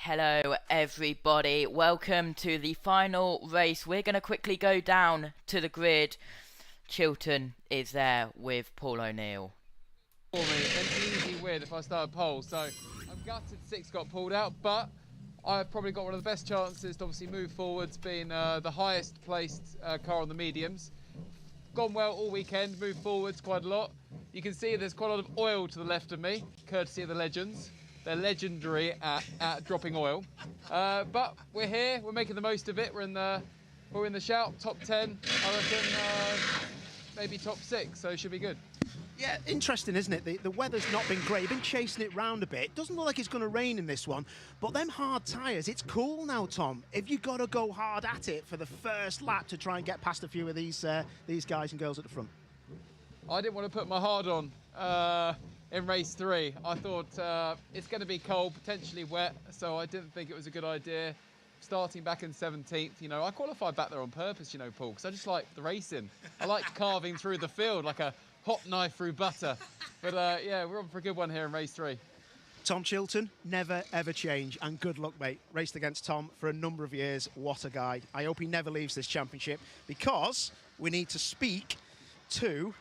Hello everybody, welcome to the final race. We're going to quickly go down to the grid. Chilton is there with Paul O'Neill. For me, an easy win if I start pole, so I'm gutted 6 got pulled out, but I've probably got one of the best chances to obviously move forwards, being the highest placed car on the mediums. Gone well all weekend, moved forwards quite a lot. You can see there's quite a lot of oil to the left of me, courtesy of the legends. They're legendary at dropping oil. But we're here, we're making the most of it. We're in the shout, top 10, I reckon, maybe top 6, so it should be good. Yeah, interesting, isn't it? The weather's not been great. You've been chasing it round a bit. Doesn't look like it's going to rain in this one, but them hard tyres, it's cool now, Tom. If you've got to go hard at it for the first lap to try and get past a few of these guys and girls at the front. I didn't want to put my hard on in race 3. I thought it's going to be cold, potentially wet, so I didn't think it was a good idea. Starting back in 17th, you know, I qualified back there on purpose, you know, Paul, because I just like the racing. I like carving through the field like a hot knife through butter. But yeah, we're on for a good one here in race 3. Tom Chilton, never ever change, and good luck, mate. Raced against Tom for a number of years. What a guy. I hope he never leaves this championship, because we need to speak to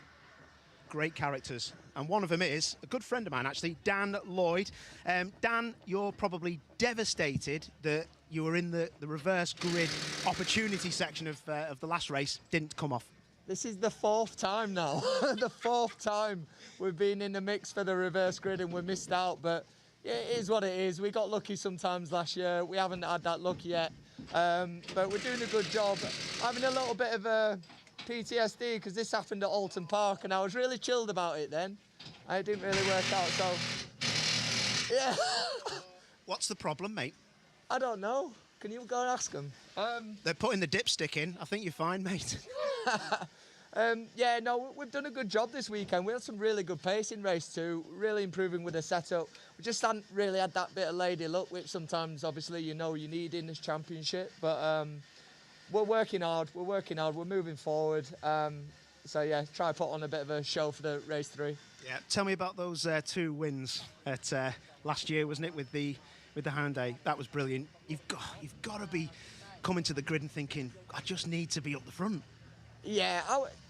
great characters, and one of them is a good friend of mine, actually, Dan Lloyd. Dan, you're probably devastated that you were in the reverse grid opportunity section of the last race, didn't come off. This is the 4th time now. The 4th time we've been in the mix for the reverse grid and we missed out, but yeah, it is what it is. We got lucky sometimes last year. We haven't had that luck yet, but we're doing a good job. Having a little bit of a PTSD because this happened at Alton Park and I was really chilled about it then. It didn't really work out, so yeah. What's the problem, mate? I don't know. Can you go and ask them? They're putting the dipstick in. I think you're fine, mate. Yeah, no, we've done a good job this weekend. We had some really good pace in race 2, really improving with the setup. We just hadn't really had that bit of lady luck, which sometimes, obviously, you know you need in this championship. But we're working hard, we're moving forward. So yeah, try to put on a bit of a show for the race 3. Yeah, tell me about those 2 wins at last year, wasn't it, with the Hyundai? That was brilliant. You've got to be coming to the grid and thinking, I just need to be up the front. Yeah,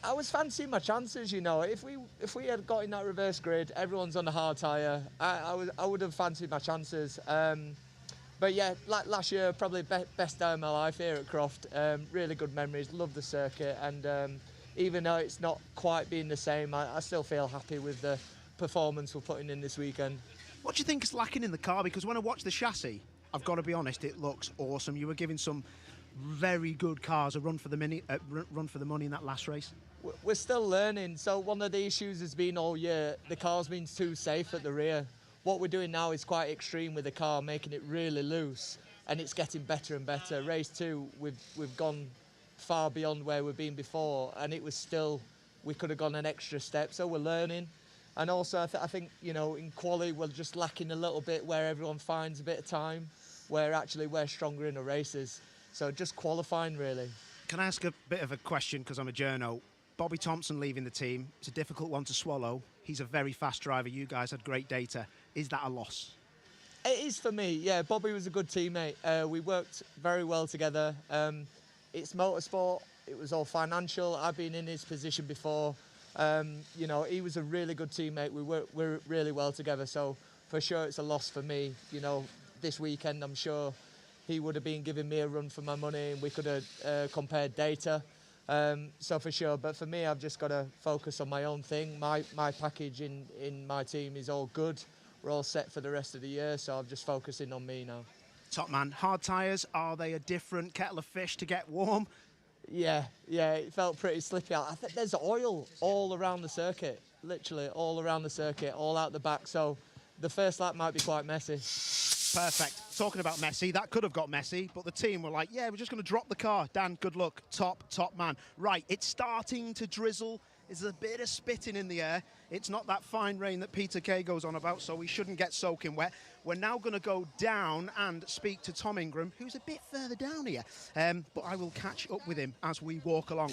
I was fancying my chances, you know. If we had got in that reverse grid, everyone's on the hard tyre, I would have fancied my chances. But yeah, like last year, probably best day of my life here at Croft. Really good memories, love the circuit, and even though it's not quite been the same, I still feel happy with the performance we're putting in this weekend. What do you think is lacking in the car? Because when I watch the chassis, I've got to be honest, it looks awesome. You were giving some very good cars a run for the money in that last race. We're still learning. So one of the issues has been all year, the car's been too safe at the rear. What we're doing now is quite extreme with the car, making it really loose, and it's getting better and better. Race 2, we've gone far beyond where we've been before, and it was still, we could have gone an extra step, so we're learning. And also, I think, you know, in quali, we're just lacking a little bit where everyone finds a bit of time, where actually we're stronger in the races. So just qualifying, really. Can I ask a bit of a question, because I'm a journo? Bobby Thompson leaving the team, it's a difficult one to swallow. He's a very fast driver. You guys had great data. Is that a loss? It is for me, yeah. Bobby was a good teammate. We worked very well together. It's motorsport. It was all financial. I've been in his position before. You know, he was a really good teammate. We worked really well together. So for sure, it's a loss for me. You know, this weekend, I'm sure he would have been giving me a run for my money, and we could have compared data. So for sure, but for me, I've just got to focus on my own thing. My package in my team is all good. We're all set for the rest of the year, so I'm just focusing on me now. Top man, hard tyres, are they a different kettle of fish to get warm? Yeah, it felt pretty slippy out. I think there's oil all around the circuit, literally all around the circuit, all out the back, so the first lap might be quite messy. Perfect. Talking about messy, that could have got messy, but the team were like, yeah, we're just going to drop the car. Dan, good luck. Top man. Right, it's starting to drizzle. There's a bit of spitting in the air. It's not that fine rain that Peter Kay goes on about, so we shouldn't get soaking wet. We're now going to go down and speak to Tom Ingram, who's a bit further down here, but I will catch up with him as we walk along.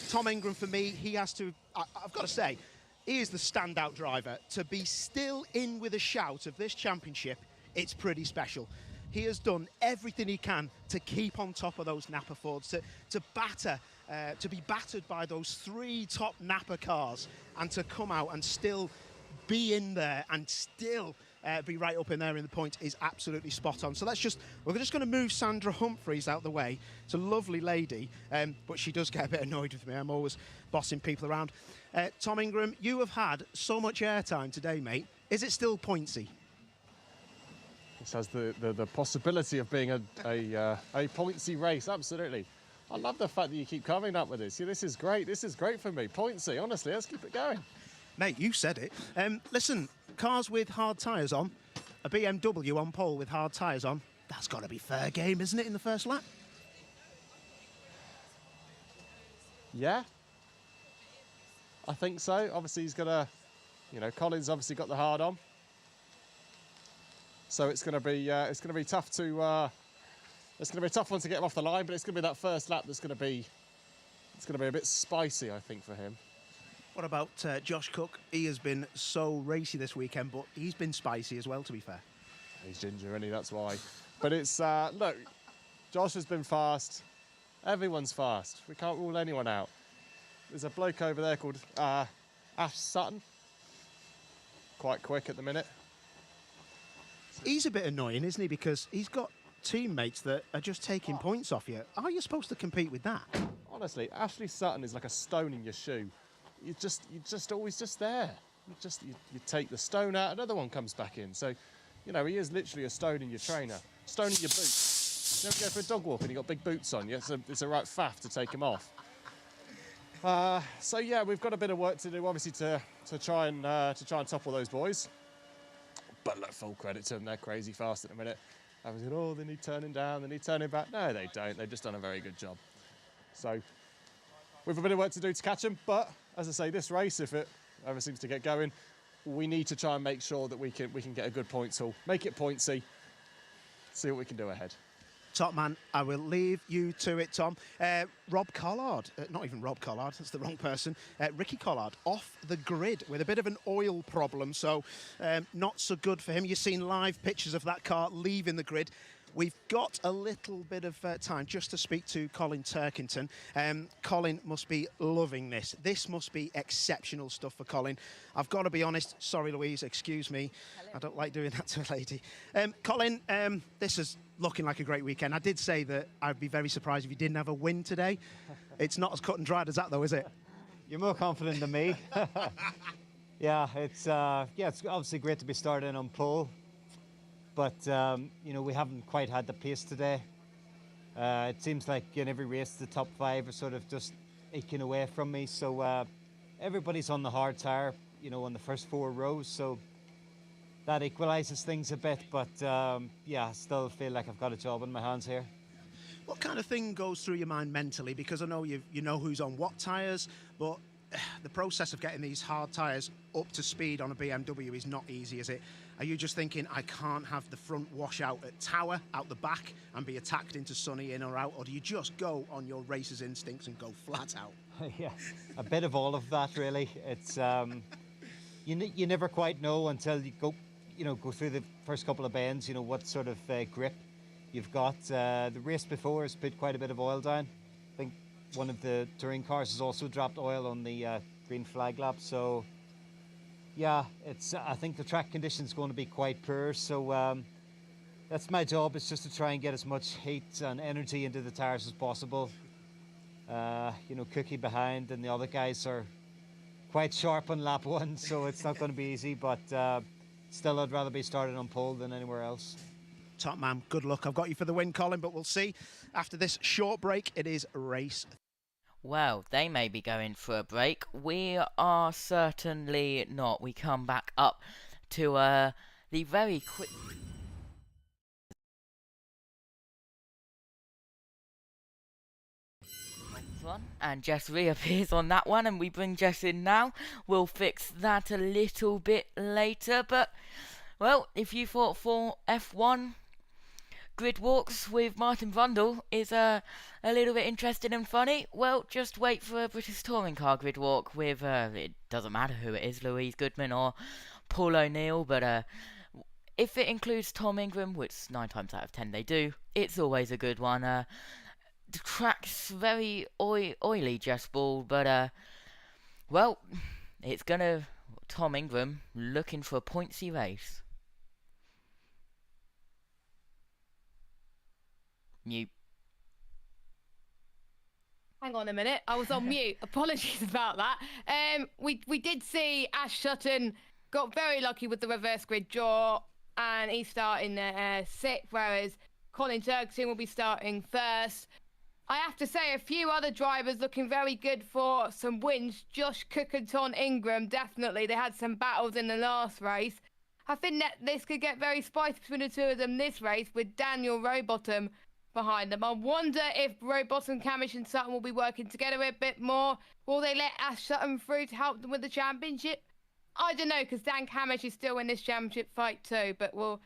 Tom Ingram, for me, he has to, I've got to say, he is the standout driver. To be still in with a shout of this championship, it's pretty special. he has done everything he can to keep on top of those Napa Fords, to be battered by those 3 top Napa cars, and to come out and still be in there and still be right up in there in the point is absolutely spot on. So we're just going to move Sandra Humphreys out the way. It's a lovely lady, but she does get a bit annoyed with me. I'm always bossing people around. Tom Ingram, you have had so much airtime today, mate. Is it still pointsy? This has the possibility of being a pointsy race, absolutely. I love the fact that you keep coming up with this. Yeah, this is great. This is great for me. Pointsy, honestly, let's keep it going. Mate, you said it. Listen, cars with hard tyres on, a BMW on pole with hard tyres on, that's got to be fair game, isn't it, in the first lap? Yeah, I think so. Obviously, he's got Colin's obviously got the hard on, so it's going to be tough to. It's going to be a tough one to get him off the line, but it's going to be that first lap that's going to be. It's going to be a bit spicy, I think, for him. What about Josh Cook? He has been so racy this weekend, but he's been spicy as well, to be fair. He's ginger, isn't he? That's why. But it's look, Josh has been fast. Everyone's fast. We can't rule anyone out. There's a bloke over there called Ash Sutton. Quite quick at the minute. He's a bit annoying, isn't he? Because he's got teammates that are just taking points off you. How are you supposed to compete with that? Honestly, Ashley Sutton is like a stone in your shoe. You're just always just there. You take the stone out, another one comes back in. So, he is literally a stone in your trainer, stone in your boot. You never go for a dog walk and you got big boots on you. It's a right faff to take him off. So yeah, we've got a bit of work to do, obviously, to try and topple those boys. But look, full credit to them, they're crazy fast at the minute. I was saying, they need turning down, they need turning back. No, they don't. They've just done a very good job. So we've a bit of work to do to catch them. But as I say, this race, if it ever seems to get going, we need to try and make sure that we can get a good points haul, make it pointsy, see what we can do ahead. Top man, I will leave you to it, Tom. Rob Collard, not even Rob Collard, that's the wrong person. Ricky Collard off the grid with a bit of an oil problem, so not so good for him. You've seen live pictures of that car leaving the grid. We've got a little bit of time just to speak to Colin Turkington. Colin must be loving this. This must be exceptional stuff for Colin. I've got to be honest. Sorry, Louise, excuse me. Hello. I don't like doing that to a lady. Colin, this is looking like a great weekend. I did say that I'd be very surprised if you didn't have a win today. It's not as cut and dried as that, though, is it? You're more confident than me. Yeah, it's obviously great to be starting on pole. But, we haven't quite had the pace today. It seems like in every race, the top 5 are sort of just aching away from me. So everybody's on the hard tyre, on the first 4 rows. So that equalises things a bit. But, I still feel like I've got a job in my hands here. What kind of thing goes through your mind mentally? Because I know you know who's on what tyres, but the process of getting these hard tyres up to speed on a BMW is not easy, is it? Are you just thinking, I can't have the front wash out at Tower, out the back, and be attacked into sunny in or out? Or do you just go on your racer's instincts and go flat out? Yeah, a bit of all of that, really. It's you never quite know until you go through the first couple of bends, what sort of grip you've got. The race before has put quite a bit of oil down. I think one of the touring cars has also dropped oil on the green flag lap. So yeah, I think the track condition's going to be quite poor. So that's my job, is just to try and get as much heat and energy into the tires as possible. Cookie behind, and the other guys are quite sharp on lap 1, so it's not going to be easy. But still, I'd rather be started on pole than anywhere else. Top man, good luck. I've got you for the win, Colin, but we'll see. After this short break, it is race. Well, they may be going for a break. We are certainly not. We come back up to the very quick... one, and Jess reappears on that one, and we bring Jess in now. We'll fix that a little bit later, but, well, if you thought for F1... Grid Walks with Martin Brundle is a little bit interesting and funny, well, just wait for a British Touring Car Grid Walk with, it doesn't matter who it is, Louise Goodman or Paul O'Neill, but if it includes Tom Ingram, which 9 times out of 10 they do, it's always a good one. The track's very oily, Jess Ball, but well, it's gonna Tom Ingram looking for a pointsy race. Mute. Hang on a minute, I was on mute. Apologies about that. We did see Ash Sutton got very lucky with the reverse grid draw, and he's starting 6th, whereas Colin Turkson will be starting 1st. I have to say, a few other drivers looking very good for some wins. Josh Cook and Tom Ingram, definitely. They had some battles in the last race. I think that this could get very spicy between the two of them this race, with Daniel Rowbottom behind them. I wonder if Rowbottom, Camish and Sutton will be working together a bit more. Will they let Ash Sutton through to help them with the championship? I don't know, because Dan Camish is still in this championship fight too, but we'll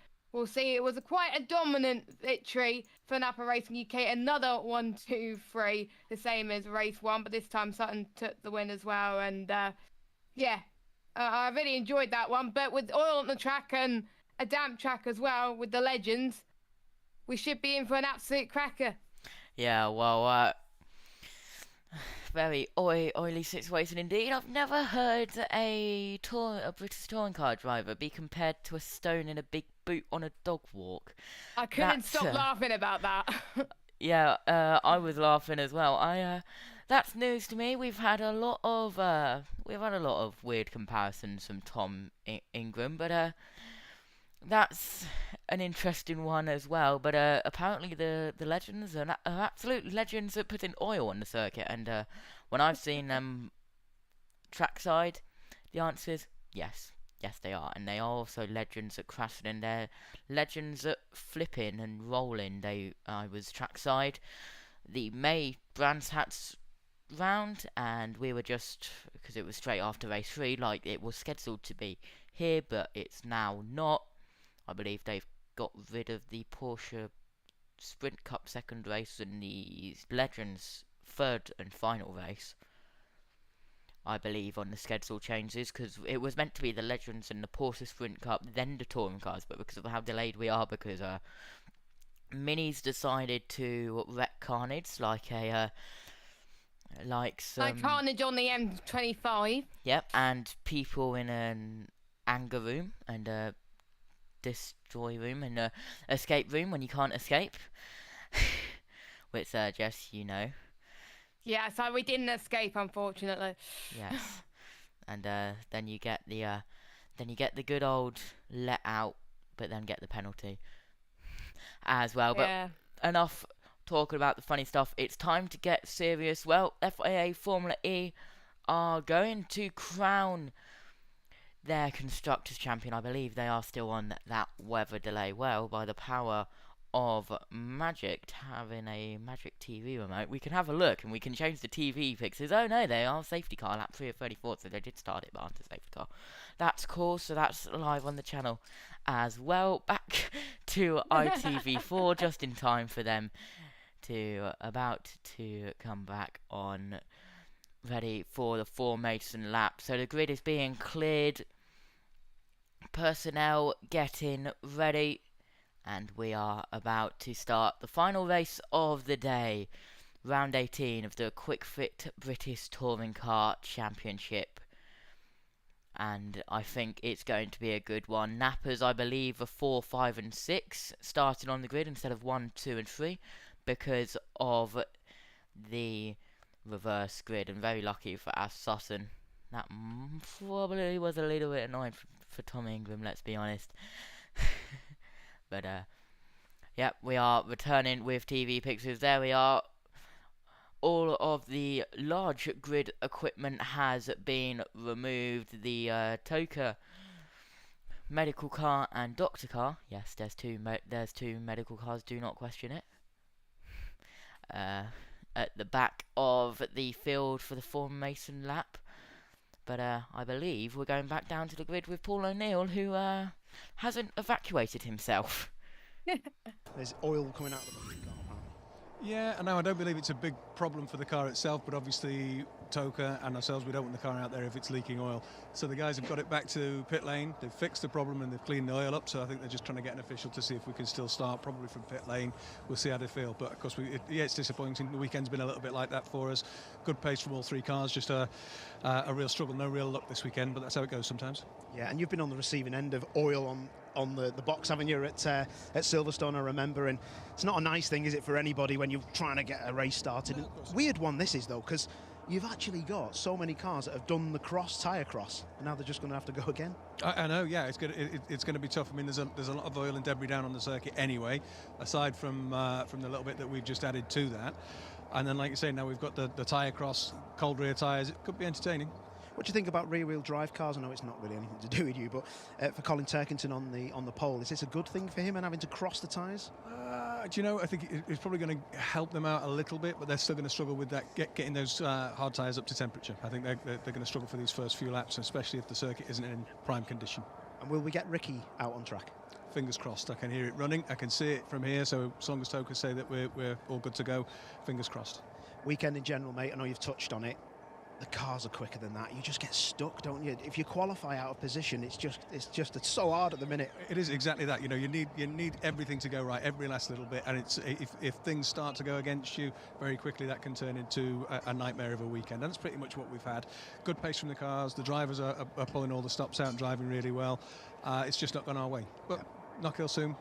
see. It was quite a dominant victory for Napa Racing UK. Another 1, 2, 3, the same as race 1, but this time Sutton took the win as well. And yeah, I really enjoyed that one. But with oil on the track and a damp track as well with the Legends, we should be in for an absolute cracker. Yeah, well, very oily situation indeed. I've never heard a British touring car driver be compared to a stone in a big boot on a dog walk. I couldn't stop laughing about that. Yeah, I was laughing as well. That's news to me. We've had a lot of weird comparisons from Tom Ingram, but that's an interesting one as well. But apparently the legends are absolute legends at putting oil on the circuit. And when I've seen them trackside, the answer is yes. Yes, they are. And they are also legends at crashing, and they're legends at flipping and rolling. I was trackside the May Brands Hats round, and we were just, because it was straight after race 3, like it was scheduled to be here, but it's now not. I believe they've got rid of the Porsche Sprint Cup second race and the Legends third and final race, I believe, on the schedule changes, because it was meant to be the Legends and the Porsche Sprint Cup, then the touring cars, but because of how delayed we are, because Minis decided to wreck Carnage like Carnage on the M25. Yep, and people in an anger room and a destroy room and a escape room when you can't escape, which Jess, you know. Yeah, so we didn't escape, unfortunately. Yes, and then you get the good old let out, but then get the penalty as well. But Yeah. enough talking about the funny stuff. It's time to get serious. Well, FIA Formula E are going to crown their constructors champion. I believe they are still on that weather delay. Well, by the power of magic, having a magic TV remote, we can have a look and we can change the TV pictures. Oh no, they are safety car lap 3 of 34, so they did start it, but aren't a safety car. That's cool, so that's live on the channel as well. Back to ITV4, just in time for them to about to come back on, ready for the formation lap. So the grid is being cleared, personnel getting ready, and we are about to start the final race of the day, round 18 of the Quick Fit British Touring Car Championship. And I think it's going to be a good one. Nappers, I believe, are 4, 5 and 6 starting on the grid instead of 1, 2 and 3 because of the reverse grid, and very lucky for Ash Sutton. That probably was a little bit annoying for Tom Ingram, let's be honest. But yep, we are returning with TV pictures. There we are. All of the large grid equipment has been removed. The Toka medical car and doctor car. Yes, there's two medical cars. Do not question it. At the back of the field for the formation lap. But I believe we're going back down to the grid with Paul O'Neill, who hasn't evacuated himself. There's oil coming out of the car. Yeah, and now I don't believe it's a big problem for the car itself, but obviously Toka and ourselves, we don't want the car out there if it's leaking oil. So the guys have got it back to pit lane, they've fixed the problem and they've cleaned the oil up, so I think they're just trying to get an official to see if we can still start, probably from pit lane. We'll see how they feel, but of course it's disappointing. The weekend's been a little bit like that for us. Good pace from all three cars, just a real struggle, no real luck this weekend, but that's how it goes sometimes. Yeah, and you've been on the receiving end of oil on the box, haven't you, at Silverstone, I remember, and it's not a nice thing, is it, for anybody when you're trying to get a race started? No, weird one this is, though, because you've actually got so many cars that have done the tyre cross, and now they're just going to have to go again. I know, yeah, it's going to be tough. I mean, there's a lot of oil and debris down on the circuit anyway, aside from the little bit that we've just added to that. And then, like you say, now we've got the tyre cross, cold rear tyres. It could be entertaining. What do you think about rear-wheel drive cars? I know it's not really anything to do with you, but for Colin Turkington on the pole, is this a good thing for him and having to cross the tyres? Do you know, I think it's probably going to help them out a little bit, but they're still going to struggle with that, getting those hard tyres up to temperature. I think they're going to struggle for these first few laps, especially if the circuit isn't in prime condition. And will we get Ricky out on track? Fingers crossed. I can hear it running. I can see it from here, so as long as Toka say that we're all good to go, fingers crossed. Weekend in general, mate, I know you've touched on it. The cars are quicker than that. You just get stuck, don't you? If you qualify out of position, it's so hard at the minute. It is exactly that. You know, you need everything to go right, every last little bit, and it's if things start to go against you very quickly, that can turn into a nightmare of a weekend. And that's pretty much what we've had. Good pace from the cars. The drivers are pulling all the stops out and driving really well. It's just not gone our way. But knock hill soon.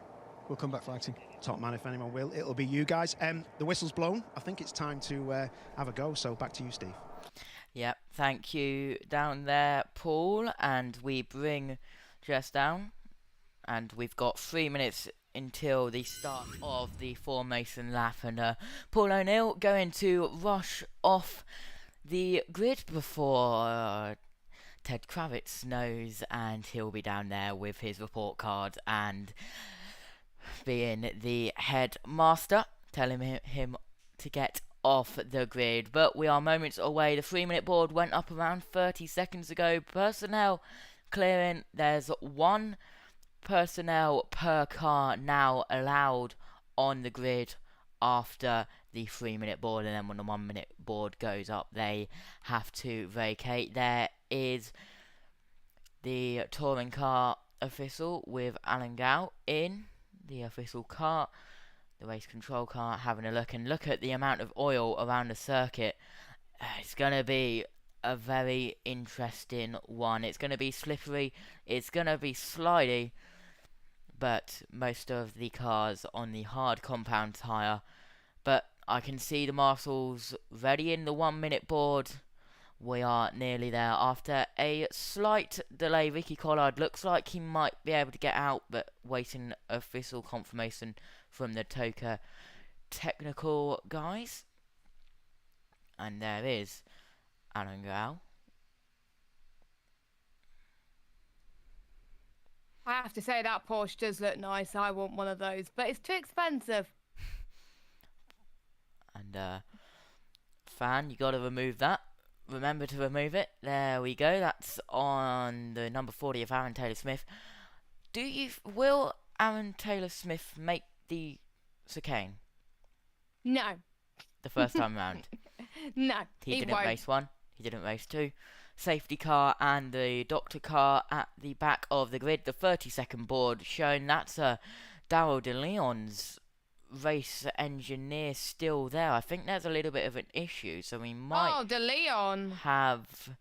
We'll come back fighting. Top man, if anyone will, it'll be you guys. The whistle's blown. I think it's time to have a go. So back to you, Steve. Yep, thank you down there, Paul. And we bring Jess down. And we've got 3 minutes until the start of the formation lap. And Paul O'Neill going to rush off the grid before Ted Kravitz knows. And he'll be down there with his report card and being the headmaster, telling him to get off the grid. But we are moments away. The 3-minute board went up around 30 seconds ago. Personnel clearing. There's 1 personnel per car now allowed on the grid after the 3-minute board, and then when the 1-minute board goes up, they have to vacate. There is the touring car official with Alan Gow in the official car, the race control car, having a look, and look at the amount of oil around the circuit. It's going to be a very interesting one. It's going to be slippery, it's going to be slidey, but most of the cars on the hard compound tyre. But I can see the marshals ready in the 1-minute board. We are nearly there. After a slight delay, Ricky Collard looks like he might be able to get out, but waiting official confirmation from the Toka technical guys. And there is Alan Gow. I have to say that Porsche does look nice. I want one of those, but it's too expensive. And fan, you got to remove that. Remember to remove it. There we go. That's on the number 40 of Aaron Taylor-Smith. Will Aaron Taylor-Smith make the chicane? No. The first time round? No. He didn't won't. race 1. He didn't race 2. Safety car and the doctor car at the back of the grid. The 30-second board showing that's Darryl De Leon's race engineer still there. I think there's a little bit of an issue, so we might De Leon have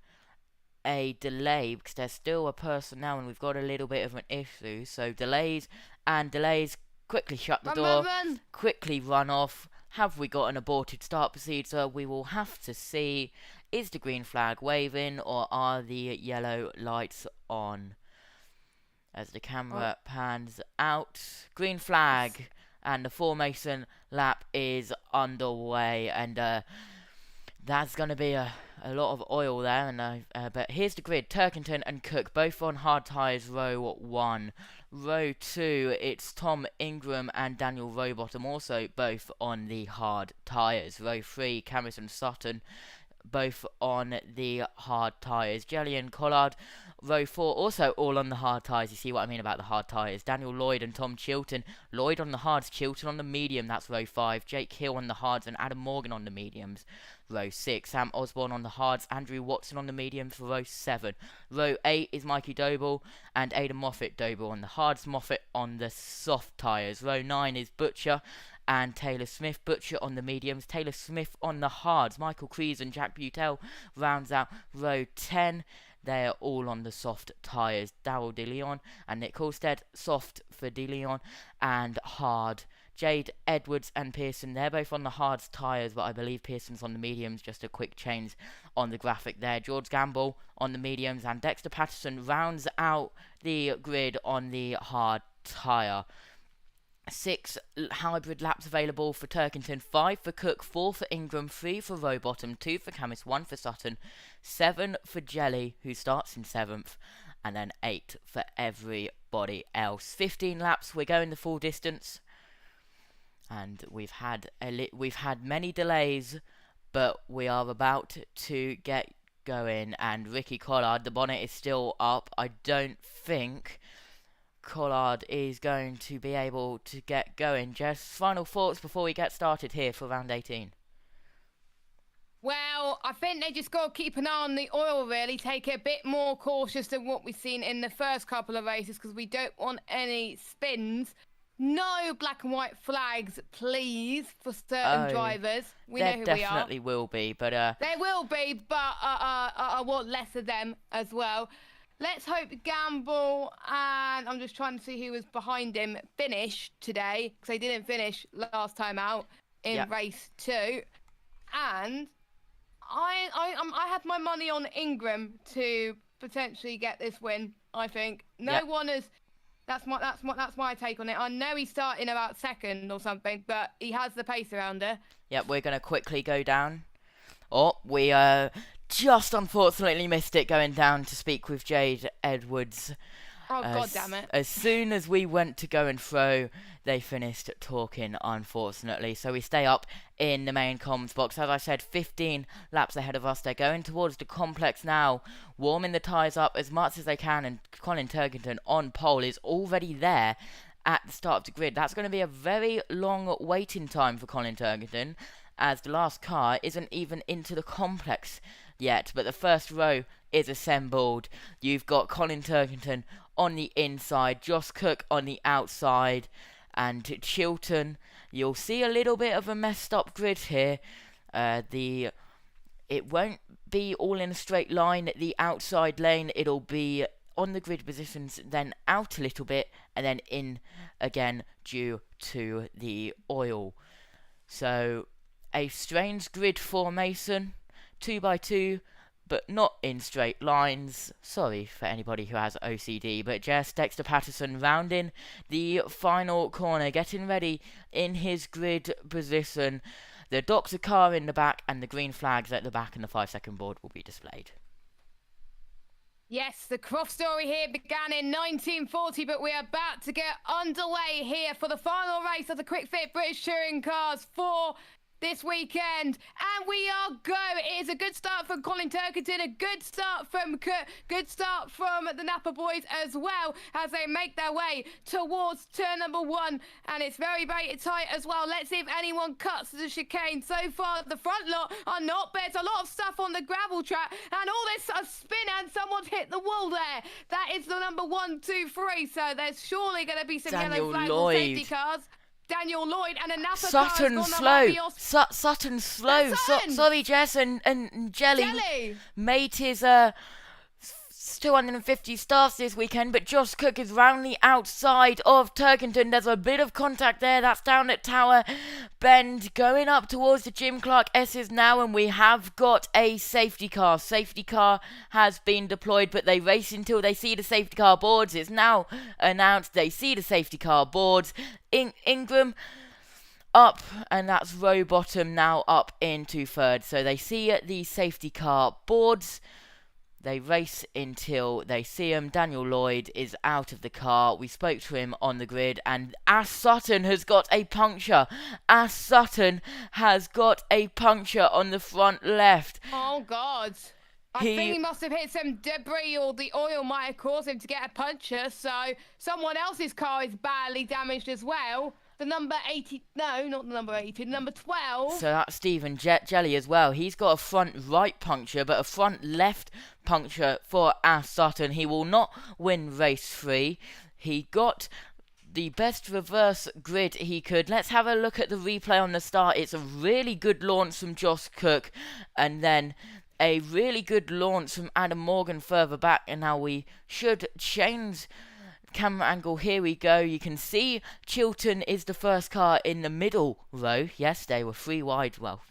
a delay because there's still a person now and we've got a little bit of an issue. So delays, quickly shut the door, quickly run off. Have we got an aborted start procedure? We will have to see. Is the green flag waving or are the yellow lights on? As the camera pans out, green flag. And the formation lap is underway, and that's going to be a lot of oil there. And but here's the grid: Turkington and Cook both on hard tyres. Row 1, row 2. It's Tom Ingram and Daniel Rowbottom also both on the hard tyres. Row 3, Cameron Sutton both on the hard tyres. Jelly and Collard Row 4 also all on the hard tyres. You see what I mean about the hard tyres. Daniel Lloyd and Tom Chilton. Lloyd on the hards, Chilton on the medium. That's row 5. Jake Hill on the hards and Adam Morgan on the mediums. Row 6. Sam Osborne on the hards. Andrew Watson on the mediums for row 7. Row 8 is Mikey Doble and Aidan Moffat. Doble on the hards, Moffat on the soft tyres. Row 9 is Butcher and Taylor Smith. Butcher on the mediums, Taylor Smith on the hards. Michael Kreese and Jack Butel rounds out row 10. They are all on the soft tyres. Darryl DeLeon and Nick Halstead, soft for DeLeon, and hard. Jade Edwards and Pearson, they're both on the hard tyres, but I believe Pearson's on the mediums. Just a quick change on the graphic there. George Gamble on the mediums, and Dexter Patterson rounds out the grid on the hard tyre. 6 hybrid laps available for Turkington, 5 for Cook, 4 for Ingram, 3 for Rowbottom, 2 for Camis, 1 for Sutton, 7 for Jelly, who starts in 7th, and then 8 for everybody else. 15 laps, we're going the full distance, and we've had many delays, but we are about to get going. And Ricky Collard, the bonnet is still up. I don't think Collard is going to be able to get going. Just final thoughts before we get started here for round 18. Well, I think they just got to keep an eye on the oil, really. Take it a bit more cautious than what we've seen in the first couple of races, because we don't want any spins. No black and white flags, please, for certain drivers. We know who we are. There definitely will be, but There will be, but I want less of them as well. Let's hope Gamble, and I'm just trying to see who was behind him, finish today, because they didn't finish last time out in race 2. And I had my money on Ingram to potentially get this win. I think no one has. That's my take on it. I know he's starting about 2nd or something, but he has the pace around her. Yep, we're gonna quickly go down. Oh, we just unfortunately missed it going down to speak with Jade Edwards. Oh, God damn it. As soon as we went to go and throw, they finished talking, unfortunately. So we stay up in the main comms box. As I said, 15 laps ahead of us. They're going towards the complex now, warming the tyres up as much as they can. And Colin Turkington on pole is already there at the start of the grid. That's going to be a very long waiting time for Colin Turkington, as the last car isn't even into the complex yet. But the first row is assembled. You've got Colin Turkington on the inside, Josh Cook on the outside, and Chilton. You'll see a little bit of a messed up grid here. It won't be all in a straight line at the outside lane. It'll be on the grid positions, then out a little bit, and then in again due to the oil. So a strange grid formation, 2x2, but not in straight lines. Sorry for anybody who has OCD, but just Dexter Patterson rounding the final corner, getting ready in his grid position. The doctor car in the back and the green flags at the back, and the 5-second board will be displayed. Yes, the Croft story here began in 1940, but we are about to get underway here for the final race of the Quick Fit British Touring Cars for this weekend, and we are go. It is a good start from Colin Turkington, a good start from Kurt, good start from the Napa boys as well, as they make their way towards turn number 1, and it's very, very tight as well. Let's see if anyone cuts the chicane. So far, the front lot are not, but it's a lot of stuff on the gravel track, and all this spin, and someone's hit the wall there. That is the number 1, 2, 3, so there's surely going to be some yellow flags on safety cars. Daniel Lloyd and a Napa Sutton slow. Sutton slow. Sorry, Jess, and Jelly made his 250 starts this weekend, but Josh Cook is round the outside of Turkington. There's a bit of contact there. That's down at Tower Bend, going up towards the Jim Clark S's now, and we have got a safety car. Safety car has been deployed, but they race until they see the safety car boards. It's now announced they see the safety car boards. Ingram up, and that's Rowbottom now up into 3rd. So they see the safety car boards. They race until they see him. Daniel Lloyd is out of the car. We spoke to him on the grid, and Ash Sutton has got a puncture. Ash Sutton has got a puncture on the front left. Oh, God. I think he must have hit some debris, or the oil might have caused him to get a puncture. So someone else's car is badly damaged as well. The number 80, no, not the number 80, the number 12. So that's Stephen Jelly as well. He's got a front right puncture, but a front left puncture for Ash Sutton. He will not win race 3. He got the best reverse grid he could. Let's have a look at the replay on the start. It's a really good launch from Josh Cook, and then a really good launch from Adam Morgan further back. And now we should change camera angle. Here we go. You can see Chilton is the first car in the middle row. Yes, they were 3 wide. Well,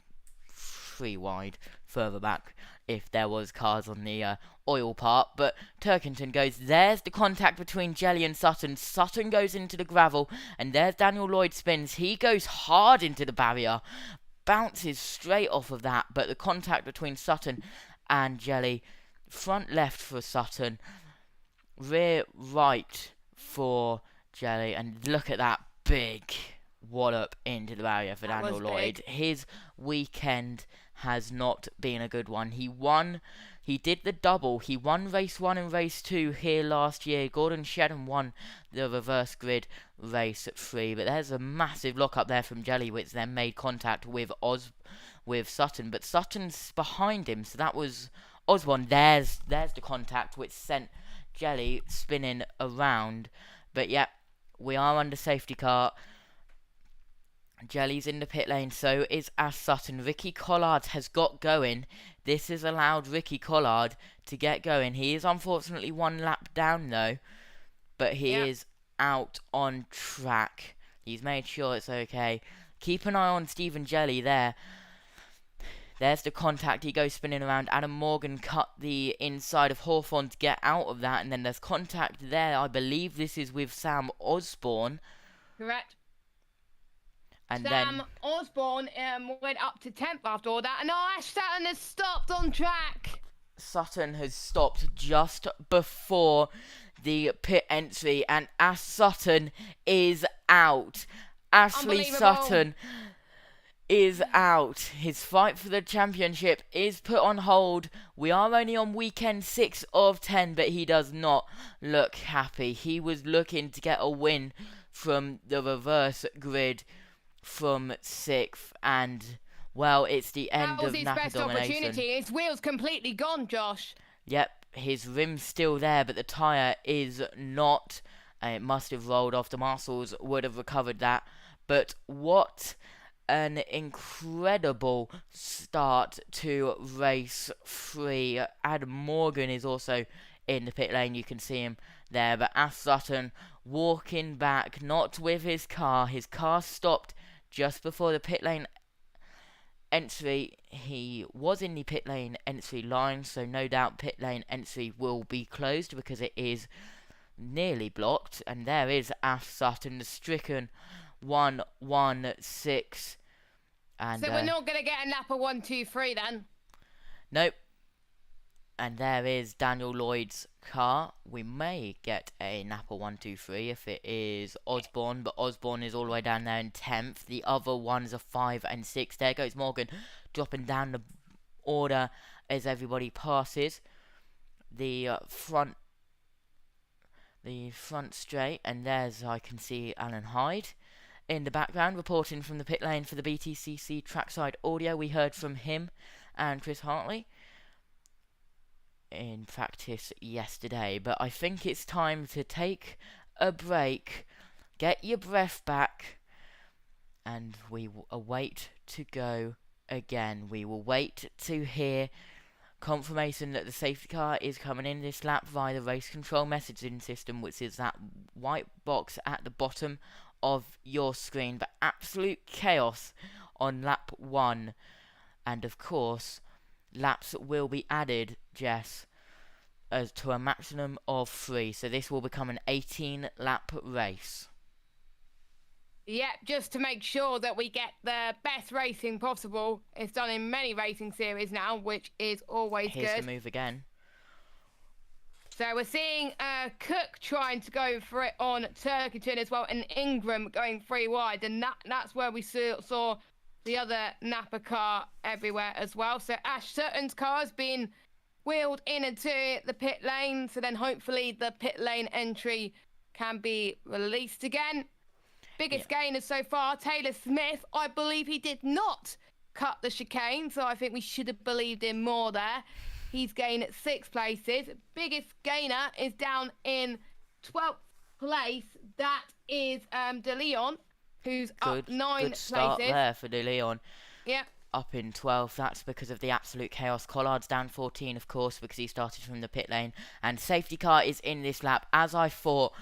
3 wide further back if there was cars on the oil part. But Turkington goes. There's the contact between Jelly and Sutton. Sutton goes into the gravel, and there's Daniel Lloyd spins. He goes hard into the barrier, bounces straight off of that, but the contact between Sutton and Jelly, front left for Sutton, rear right for Jelly, and look at that big wallop into the barrier for That Daniel was Lloyd. big. His weekend has not been a good one. He did the double. He won race 1 and race 2 here last year. Gordon Shedden won the reverse grid race at 3, but there's a massive lock up there from Jelly, which then made contact with Sutton, but Sutton's behind him, so that was Osborne. There's the contact which sent Jelly spinning around. But yeah, we are under safety car. Jelly's in the pit lane, so is Ash Sutton. Ricky Collard has got going. This has allowed Ricky Collard to get going. He is unfortunately 1 lap down though, but he is out on track. He's made sure it's okay. Keep an eye on Stephen Jelly there. There's the contact. He goes spinning around. Adam Morgan cut the inside of Hawthorne to get out of that. And then there's contact there. I believe this is with Sam Osborne. Correct. And Sam then Osborne went up to 10th after all that. And Ash Sutton has stopped on track. Sutton has stopped just before the pit entry. And Ash Sutton is out. Ashley Sutton is out. His fight for the championship is put on hold. We are only on weekend 6 of 10, but he does not look happy. He was looking to get a win from the reverse grid from 6th, and well, it's the end of That was his Napa best domination. opportunity. His wheel's completely gone, Josh. Yep, his rim's still there, but the tyre is not. It must have rolled off. The marshals would have recovered that. But what an incredible start to race 3. Adam Morgan is also in the pit lane. You can see him there. But Ash Sutton walking back, not with his car. His car stopped just before the pit lane entry. He was in the pit lane entry line, so no doubt pit lane entry will be closed because it is nearly blocked. And there is Ash Sutton, the stricken 1-1-6. And So we're not going to get a Napa 1, 2, 3 then? Nope. And there is Daniel Lloyd's car. We may get a Napa 1, 2, 3 if it is Osborne, but Osborne is all the way down there in 10th. The other ones are 5 and 6. There goes Morgan, dropping down the order as everybody passes the front straight. And there's, I can see Alan Hyde in the background reporting from the pit lane for the BTCC trackside audio. We heard from him and Chris Hartley in practice yesterday, but I think it's time to take a break, get your breath back, and we will await to go again. We will wait to hear confirmation that the safety car is coming in this lap via the race control messaging system, which is that white box at the bottom of your screen. But absolute chaos on lap 1, and of course laps will be added, Jess, as to a maximum of 3, so this will become an 18 lap race. Yep, just to make sure that we get the best racing possible. It's done in many racing series now, which is always Here's good. the move again. So we're seeing Cook trying to go for it on Turkington as well, and Ingram going 3 wide, and that's where we saw the other Napa car everywhere as well. So Ash Sutton's car has been wheeled into the pit lane. So then hopefully the pit lane entry can be released again. Biggest gainer so far, Taylor Smith. I believe he did not cut the chicane, so I think we should have believed him more there. He's gained 6 places. Biggest gainer is down in 12th place. That is De Leon, who's up 9 good start places. there for De Leon. Yeah. Up in 12th. That's because of the absolute chaos. Collard's down 14, of course, because he started from the pit lane. And safety car is in this lap, as I thought.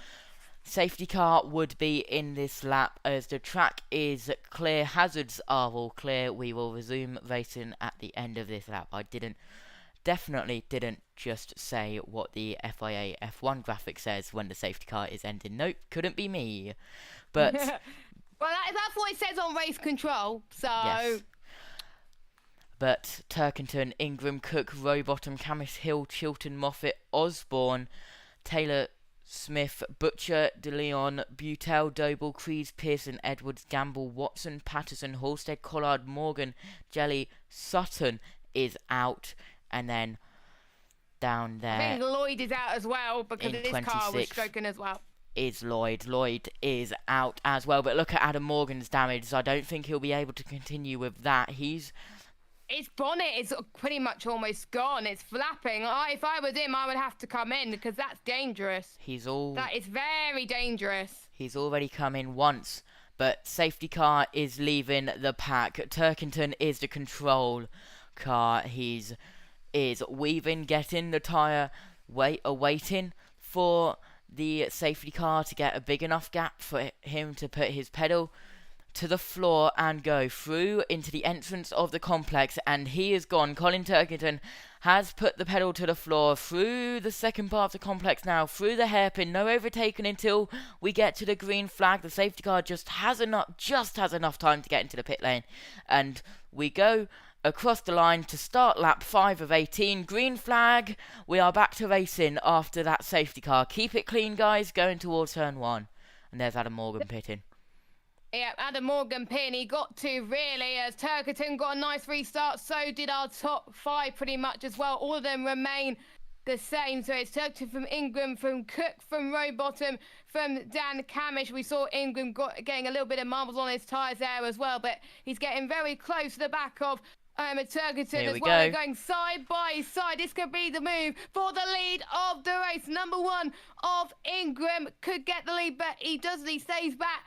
Safety car would be in this lap as the track is clear. Hazards are all clear. We will resume racing at the end of this lap. I definitely didn't just say what the FIA F1 graphic says when the safety car is ending. Nope, couldn't be me. But well, that's what it says on race control. So. Yes. But Turkington, Ingram, Cook, Rowbottom, Camis Hill, Chilton, Moffat, Osborne, Taylor Smith, Butcher, De Leon, Butel, Doble, Crees, Pearson, Edwards, Gamble, Watson, Patterson, Halstead, Collard, Morgan, Jelly, Sutton is out, and then down there I think Lloyd is out as well because in his car was 26th stroking as well. is Lloyd. Lloyd is out as well, but look at Adam Morgan's damage. So I don't think he'll be able to continue with that. His bonnet is pretty much almost gone. It's flapping. If I was him, I would have to come in because that's dangerous. That is very dangerous. He's already come in once, but safety car is leaving the pack. Turkington is the control car. He's weaving, getting the tyre, waiting for the safety car to get a big enough gap for him to put his pedal to the floor and go through into the entrance of the complex, and he is gone. Colin Turkington has put the pedal to the floor through the second part of the complex now, through the hairpin. No overtaking until we get to the green flag. The safety car just has enough time to get into the pit lane, and we go across the line to start lap 5 of 18. Green flag. We are back to racing after that safety car. Keep it clean, guys, going towards turn 1. And there's Adam Morgan pitting. Yeah, Adam Morgan pin, he got to really, as Turkington got a nice restart, so did our top 5 pretty much as well. All of them remain the same. So it's Turkington from Ingram, from Cook, from Rowbottom, from Dan Camish. We saw Ingram getting a little bit of marbles on his tyres there as well, but he's getting very close to the back of Turkington as well. They're going side by side. This could be the move for the lead of the race. Number 1 of Ingram could get the lead, but he doesn't. He stays back.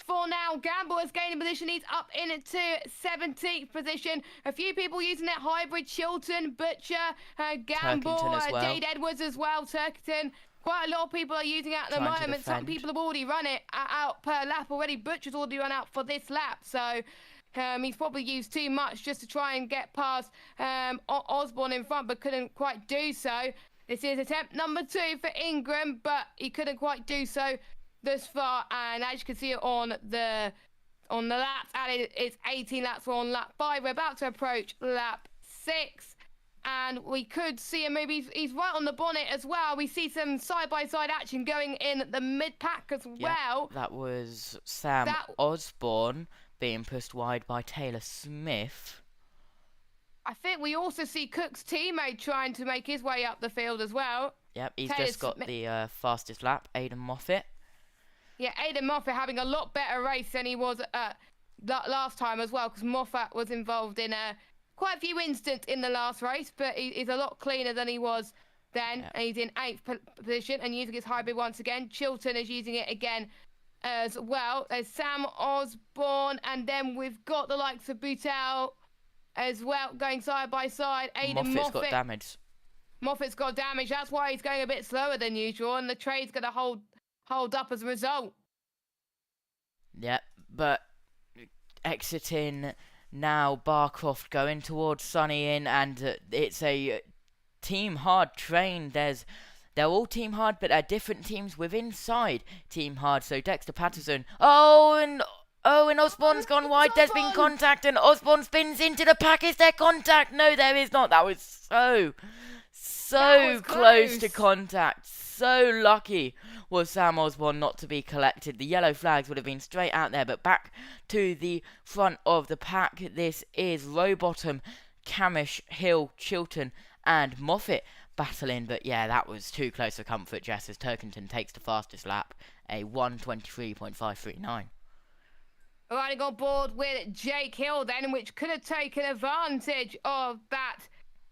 For now, Gamble has gained a position. He's up into 17th position. A few people using that hybrid. Chilton, Butcher, Gamble, well. Jade Edwards as well. Turkington. Quite a lot of people are using it at the moment. Some people have already run it out per lap already. Butcher's already run out for this lap. So he's probably used too much just to try and get past Osborne in front, but couldn't quite do so. This is attempt number 2 for Ingram, but he couldn't quite do so thus far, and as you can see on the laps added, it's 18 laps. We're on lap 5. We're about to approach lap 6, and we could see him. Maybe he's right on the bonnet as well. We see some side-by-side action going in the mid-pack as well. That was Sam Osborne being pushed wide by Taylor Smith. I think we also see Cook's teammate trying to make his way up the field as well. Yep, he's just got the fastest lap, Aidan Moffat. Yeah, Aidan Moffat having a lot better race than he was last time as well, because Moffat was involved in quite a few incidents in the last race, but he's a lot cleaner than he was then, and he's in 8th position and using his hybrid once again. Chilton is using it again as well. There's Sam Osborne, and then we've got the likes of Butel as well going side by side. Aidan Moffat's got damage. Moffat's got damage. That's why he's going a bit slower than usual, and the trade's going to hold up as a result. Yeah, but exiting now, Barcroft going towards Sunny Inn, and it's a team hard train. They're all team hard, but they're different teams within side team hard. So Dexter Patterson, and Osborne's gone wide. There's been contact, and Osborne spins into the pack. Is there contact? No, there is not. That was so close to contact. So lucky was Sam Osborne not to be collected. The yellow flags would have been straight out there, but back to the front of the pack. This is Rowbottom, Camish, Hill, Chilton, and Moffat battling, but yeah, that was too close for comfort, Jess, as Turkington takes the fastest lap, a 1:23.539. Riding on board with Jake Hill then, which could have taken advantage of that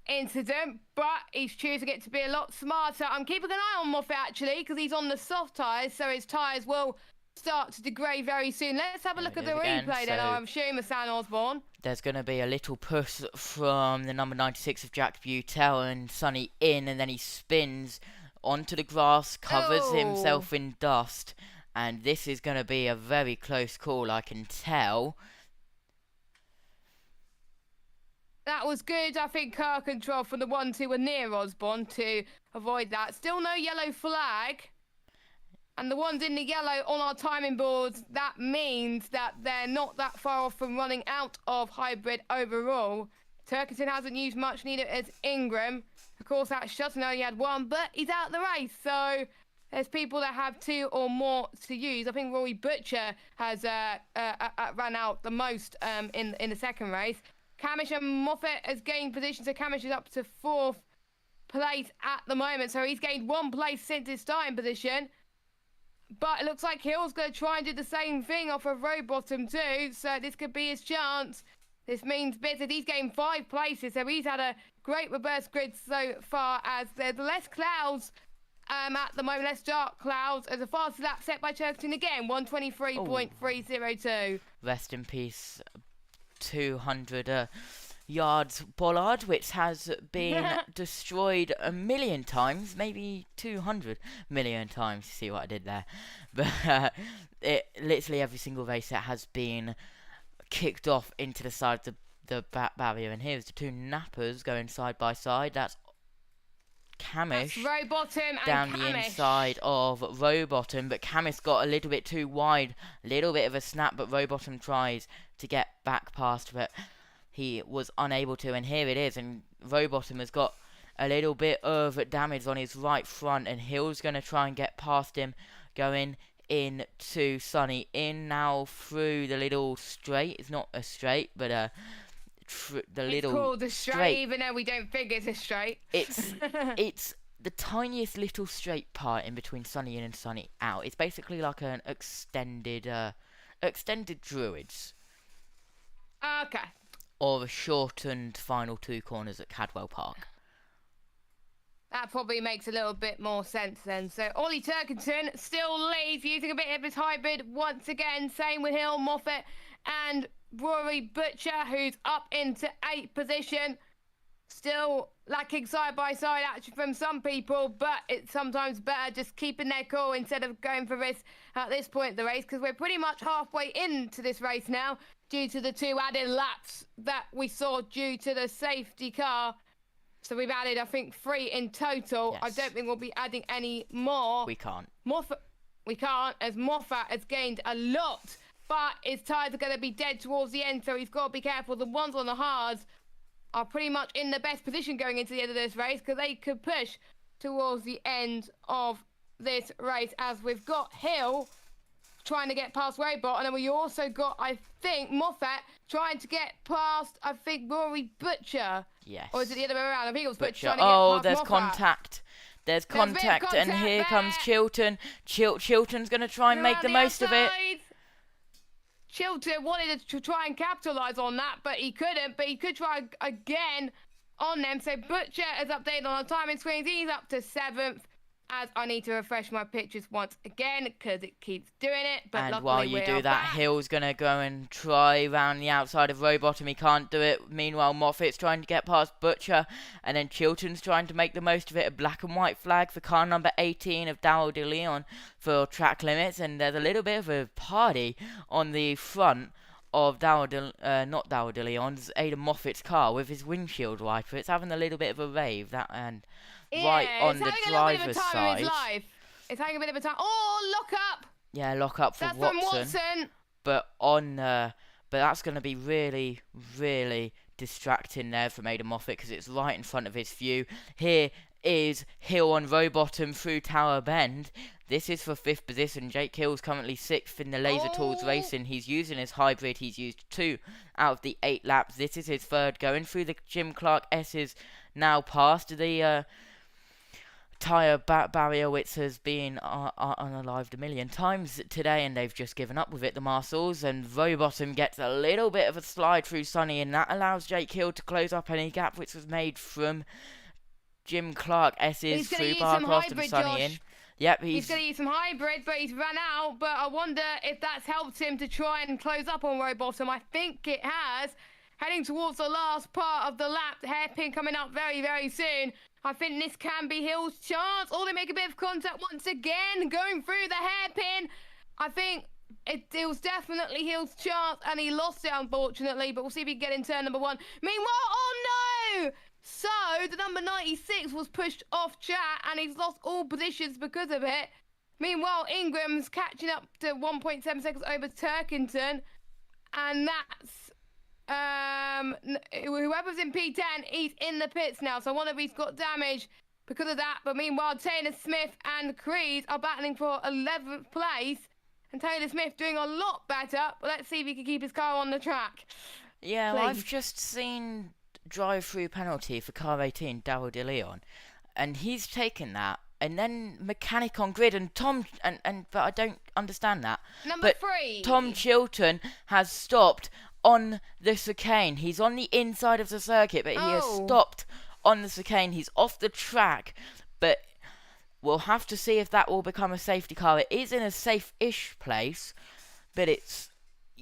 incident, but he's choosing it to be a lot smarter. I'm keeping an eye on Moffat actually, because he's on the soft tyres, so his tyres will start to degrade very soon. Let's have a look at the replay then. I'm showing Sam Osborne. There's going to be a little push from the number 96 of Jack Butel and Sonny in, and then he spins onto the grass, covers himself in dust, and this is going to be a very close call, I can tell. That was good, I think, car control from the ones who were near Osborne to avoid that. Still no yellow flag. And the ones in the yellow on our timing boards, that means that they're not that far off from running out of hybrid overall. Turkington hasn't used much, neither as Ingram. Of course, that Sutton only had one, but he's out of the race. So there's people that have two or more to use. I think Rory Butcher has ran out the most in the second race. Camish and Moffat has gained position, so Camish is up to 4th place at the moment. So he's gained 1 place since his starting position. But it looks like Hill's going to try and do the same thing off of Rowbottom too. So this could be his chance. This means Bizzard, he's gained 5 places. So he's had a great reverse grid so far, as there's less clouds at the moment, less dark clouds. As a fastest lap set by Turkington again, 1:23.302. Rest in peace, 200 yards bollard, which has been destroyed a million times, maybe 200 million times. You see what I did there? But it literally every single race it has been kicked off into the side of the barrier, and here's the two nappers going side by side. That's Camish Rowbottom down and the Camish. inside of Rowbottom, but Camish got a little bit too wide, little bit of a snap, but Rowbottom tries to get back past, but he was unable to, and here it is, and Rowbottom has got a little bit of damage on his right front, and Hill's going to try and get past him, going into Sonny, in now through the little straight. It's not a straight, but the little it's called a straight, even though we don't think it's a straight. It's the tiniest little straight part in between Sonny in and Sonny out. It's basically like an extended Druids. Okay. Or a shortened final 2 corners at Cadwell Park. That probably makes a little bit more sense then. So Ollie Turkington still leads, using a bit of his hybrid once again. Same with Hill, Moffat and Rory Butcher, who's up into 8th position. Still lacking side-by-side action from some people, but it's sometimes better just keeping their cool instead of going for risk at this point of the race, because we're pretty much halfway into this race now, due to the 2 added laps that we saw due to the safety car. So we've added, I think, 3 in total. Yes. I don't think we'll be adding any more. We can't. We can't, as Moffat has gained a lot, but his tyres are going to be dead towards the end, so he's got to be careful. The ones on the hards are pretty much in the best position going into the end of this race, because they could push towards the end of this race, as we've got Hill trying to get past Robot, and then we also got, I think, Moffat trying to get past, I think, Rory Butcher. Yes. Or is it the other way around? I think it was Butcher trying to Oh, get past there's Moffat. contact. There's a bit of contact, and contact here comes there. Chilton. Chilton's going to try and make the most of it. Chilton wanted to try and capitalise on that, but he couldn't. But he could try again on them. So Butcher is updated on our timing screens. He's up to 7th, as I need to refresh my pictures once again, because it keeps doing it. But And luckily while you we do are that, back. Hill's going to go and try round the outside of Rowbottom. He can't do it. Meanwhile, Moffat's trying to get past Butcher. And then Chilton's trying to make the most of it. A black and white flag for car number 18 of Darryl De Leon for track limits. And there's a little bit of a party on the front of not Darryl De Leon's, Aidan Moffat's car with his windshield wiper. It's having a little bit of a rave. Right on the driver's side. It's having a bit of a time. Oh, lock up! Yeah, lock up for That's Watson. from Watson. But that's going to be really, really distracting there from Aidan Moffat, because it's right in front of his view. Here is Hill on Rowbottom through Tower Bend. This is for 5th position. Jake Hill's currently 6th in the Laser Tools Racing. He's using his hybrid. He's used 2 out of the 8 laps. This is his 3rd, going through the Jim Clark S's now passed the tyre barrier, which has been unalived a million times today, and they've just given up with it, the Marshalls. And Rowbottom gets a little bit of a slide through Sunny, and that allows Jake Hill to close up any gap which was made from Jim Clark S's through Barcroft and Sunny in. Yep, he's going to use some hybrid, but he's run out. But I wonder if that's helped him to try and close up on Rowbottom. I think it has. Heading towards the last part of the lap, the hairpin coming up very, very soon. I think this can be Hill's chance. Or they make a bit of contact once again, going through the hairpin. I think it was definitely Hill's chance, and he lost it, unfortunately. But we'll see if he can get in turn number 1. Meanwhile, oh no! So, the number 96 was pushed off track, and he's lost all positions because of it. Meanwhile, Ingram's catching up to 1.7 seconds over Turkington, and that's whoever's in P10, he's in the pits now. So I wonder if he's got damage because of that. But meanwhile, Taylor Smith and Creed are battling for 11th place, and Taylor Smith doing a lot better. But let's see if he can keep his car on the track. Yeah, well, I've just seen drive-through penalty for car 18, Darryl DeLeon, and he's taken that. And then mechanic on grid, and Tom, but I don't understand that. Number 3. Tom Chilton has stopped on the chicane. He's on the inside of the circuit, but he has stopped on the chicane. He's off the track, but we'll have to see if that will become a safety car. It is in a safe-ish place, but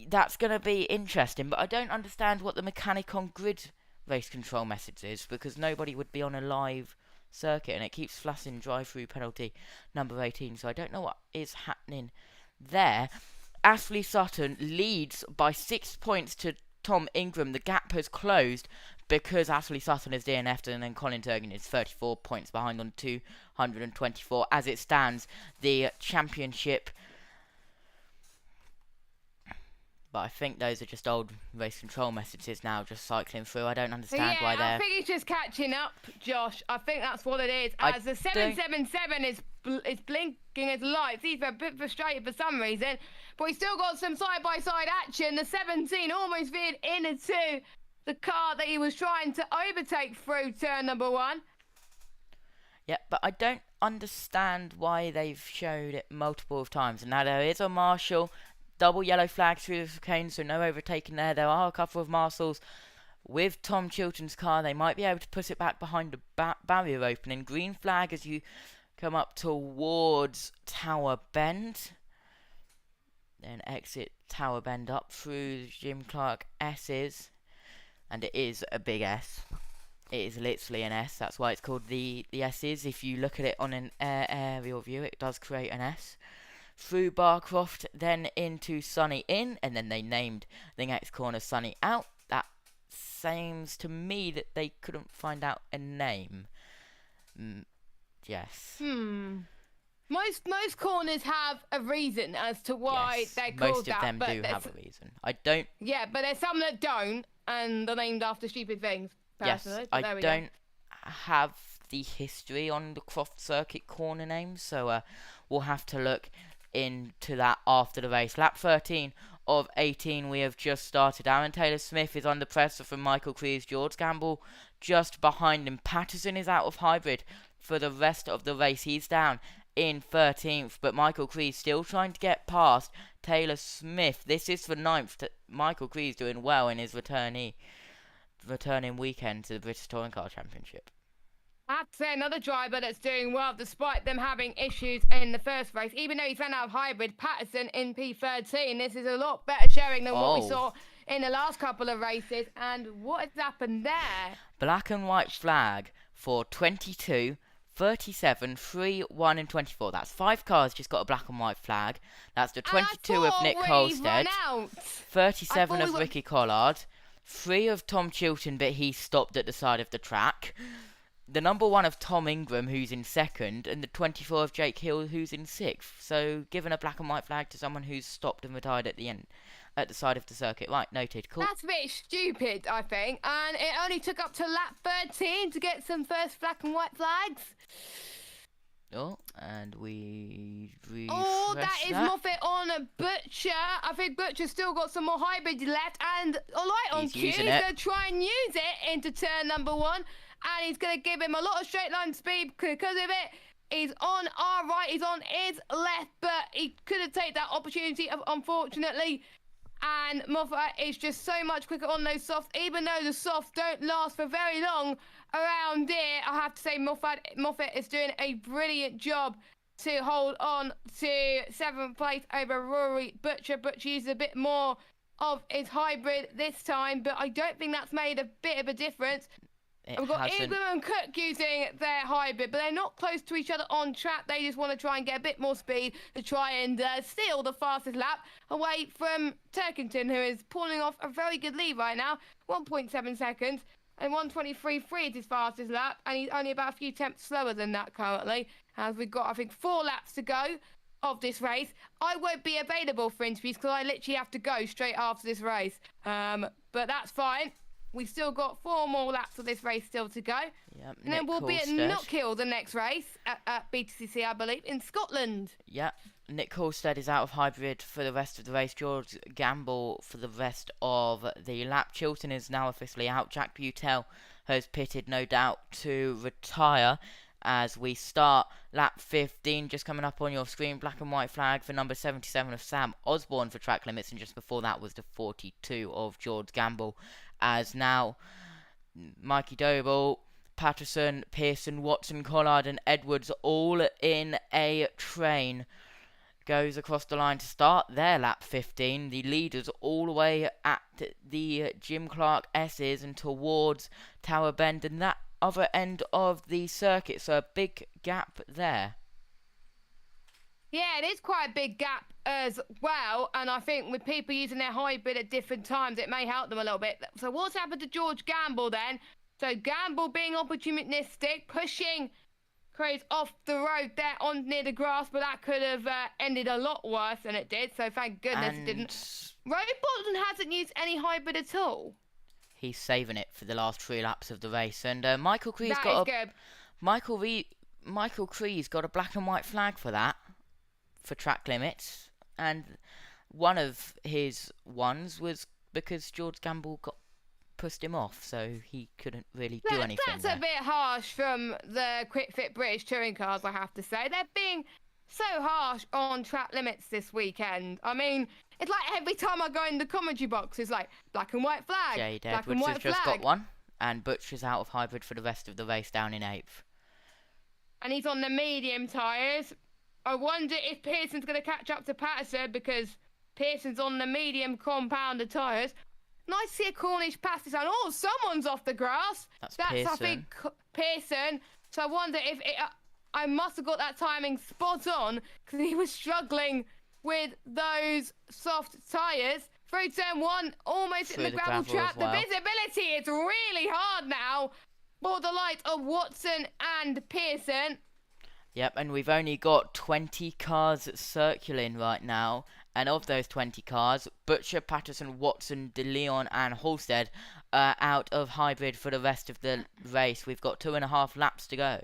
that's going to be interesting. But I don't understand what the mechanic on grid race control message is, because nobody would be on a live circuit, and it keeps flashing drive-through penalty number 18, so I don't know what is happening there. Ashley Sutton leads by 6 points to Tom Ingram. The gap has closed because Ashley Sutton is DNF'd, and then Colin Turgan is 34 points behind on 224. As it stands, the championship. But I think those are just old race control messages now, just cycling through. I don't understand why they're... I think he's just catching up, Josh. I think that's what it is. As the 777 is blinking his lights. He's a bit frustrated for some reason. But he's still got some side-by-side action. The 17 almost veered into the car that he was trying to overtake through turn number 1. Yeah, but I don't understand why they've showed it multiple times. And now there is a Marshall... double yellow flag through the chicane, so no overtaking there. There are a couple of Marshalls with Tom Chilton's car. They might be able to put it back behind the barrier opening. Green flag as you come up towards Tower Bend. Then exit Tower Bend up through Jim Clark S's. And it is a big S. It is literally an S. That's why it's called the S's. If you look at it on an aerial view, it does create an S. Through Barcroft, then into Sunny in, and then they named the next corner Sunny out. That seems to me that they couldn't find out a name. Yes. Most corners have a reason as to why they're called that. Most of them do have a reason. I don't... Yeah, but there's some that don't, and they're named after stupid things, personally. Yes, I don't have the history on the Croft circuit corner names, so we'll have to look into that after the race. Lap 13 of 18 we have just started. Aaron Taylor-Smith is under pressure from Michael Crees. George Gamble just behind him. Patterson is out of hybrid for the rest of the race. He's down in 13th, but Michael Crees still trying to get past Taylor-Smith. This is for 9th. Michael Crees doing well in his returning weekend to the British Touring Car Championship. I'd say another driver that's doing well despite them having issues in the first race. Even though he's ran out of hybrid, Patterson in P13. This is a lot better showing than what we saw in the last couple of races. And what has happened there? Black and white flag for 22, 37, 3, 1 and 24. That's 5 cars just got a black and white flag. That's the 22 of Nick Kolstad, 37 of Ricky Collard, 3 of Tom Chilton, but he stopped at the side of the track. The number 1 of Tom Ingram, who's in 2nd, and the 24 of Jake Hill, who's in 6th. So, given a black and white flag to someone who's stopped and retired at the end, at the side of the circuit. Right, noted. Cool. That's a bit stupid, I think. And it only took up to lap 13 to get some first black and white flags. Oh, and we Oh, that is Moffat on Butcher. I think Butcher's still got some more hybrid left, and a light on cue. He's going to try and use it into turn number 1. and he's going to give him a lot of straight line speed because of it. He's on our right, he's on his left, but he couldn't take that opportunity, unfortunately. And Moffat is just so much quicker on those softs, even though the softs don't last for very long around here. I have to say Moffat is doing a brilliant job to hold on to 7th place over Rory Butcher. Butcher uses a bit more of his hybrid this time, but I don't think that's made a bit of a difference. We've got Ingram and Cook using their hybrid, but they're not close to each other on track. They just want to try and get a bit more speed to try and steal the fastest lap away from Turkington, who is pulling off a very good lead right now, 1.7 seconds, and 1:23.3 is his fastest lap, and he's only about a few tenths slower than that currently, as we've got, I think, 4 laps to go of this race. I won't be available for interviews because I literally have to go straight after this race, but that's fine. We've still got 4 more laps of this race still to go. Yep, and then we'll be at Knockhill the next race at BTCC, I believe, in Scotland. Yep. Nick Halstead is out of hybrid for the rest of the race. George Gamble for the rest of the lap. Chilton is now officially out. Jack Butel has pitted, no doubt, to retire as we start lap 15. Just coming up on your screen, black and white flag for number 77 of Sam Osborne for track limits. And just before that was the 42 of George Gamble. As now Mikey Doble, Patterson, Pearson, Watson, Collard and Edwards all in a train goes across the line to start their lap 15. The leaders all the way at the Jim Clark S's and towards Tower Bend and that other end of the circuit, so a big gap there. Yeah, it is quite a big gap as well, and I think with people using their hybrid at different times, it may help them a little bit. So what's happened to George Gamble then? So Gamble being opportunistic, pushing Craze off the road there on near the grass, but that could have ended a lot worse than it did, so thank goodness it didn't. Roboton hasn't used any hybrid at all. He's saving it for the last 3 laps of the race, and Michael Cree's Michael Cree's got a black and white flag for that, for track limits, and one of his ones was because George Gamble pushed him off, so he couldn't really do anything. That's a bit harsh from the Quick Fit British touring cars, I have to say. They're being so harsh on track limits this weekend. I mean, it's like every time I go in the commentary box, it's like black and white flag. Jade Edwards has just got one, and Butcher's out of hybrid for the rest of the race down in 8th. And he's on the medium tyres. I wonder if Pearson's going to catch up to Patterson because Pearson's on the medium compounded tyres. Nice to see a Cornish pass this time. Oh, someone's off the grass. That's Pearson. I think, Pearson. So I wonder if I must have got that timing spot on because he was struggling with those soft tyres. Through turn 1, almost in the gravel trap. Well. The visibility is really hard now for the likes of Watson and Pearson. Yep, and we've only got 20 cars circling right now. And of those 20 cars, Butcher, Patterson, Watson, De Leon and Halstead are out of hybrid for the rest of the race. We've got 2.5 laps to go.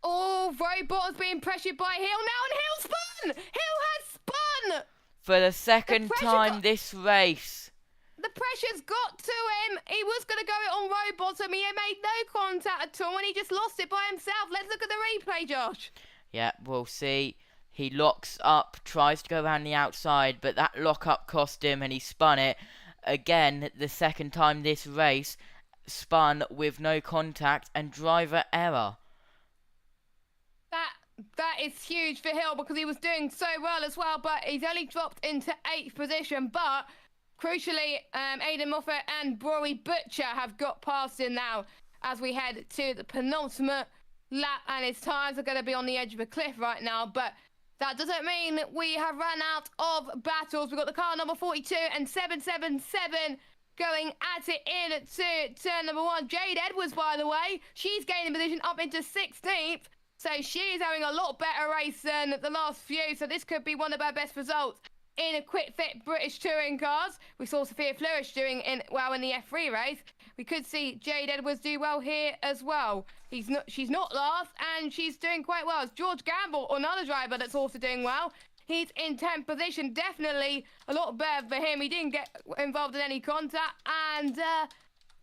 Oh, Robot's being pressured by Hill now, and Hill spun! Hill has spun! For the second time this race. The pressure's got to him. He was going to go it on Robottom. He made no contact at all, and he just lost it by himself. Let's look at the replay, Josh. Yeah, we'll see. He locks up, tries to go around the outside, but that lock-up cost him, and he spun it. Again, the second time this race, spun with no contact and driver error. That is huge for Hill because he was doing so well as well, but he's only dropped into 8th position. But crucially, Aidan Moffat and Rory Butcher have got past him now as we head to the penultimate lap, and his tyres are going to be on the edge of a cliff right now. But that doesn't mean we have run out of battles. We've got the car number 42 and 777 going at it in to turn number 1. Jade Edwards, by the way, she's gaining position up into 16th. So she's having a lot better race than the last few. So this could be one of our best results in a Quick Fit British touring cars. We saw Sophia Flourish doing well in the F3 race. We could see Jade Edwards do well here as well. She's not last, and she's doing quite well. It's George Gamble, another driver that's also doing well. He's in 10th position, definitely a lot better for him. He didn't get involved in any contact, and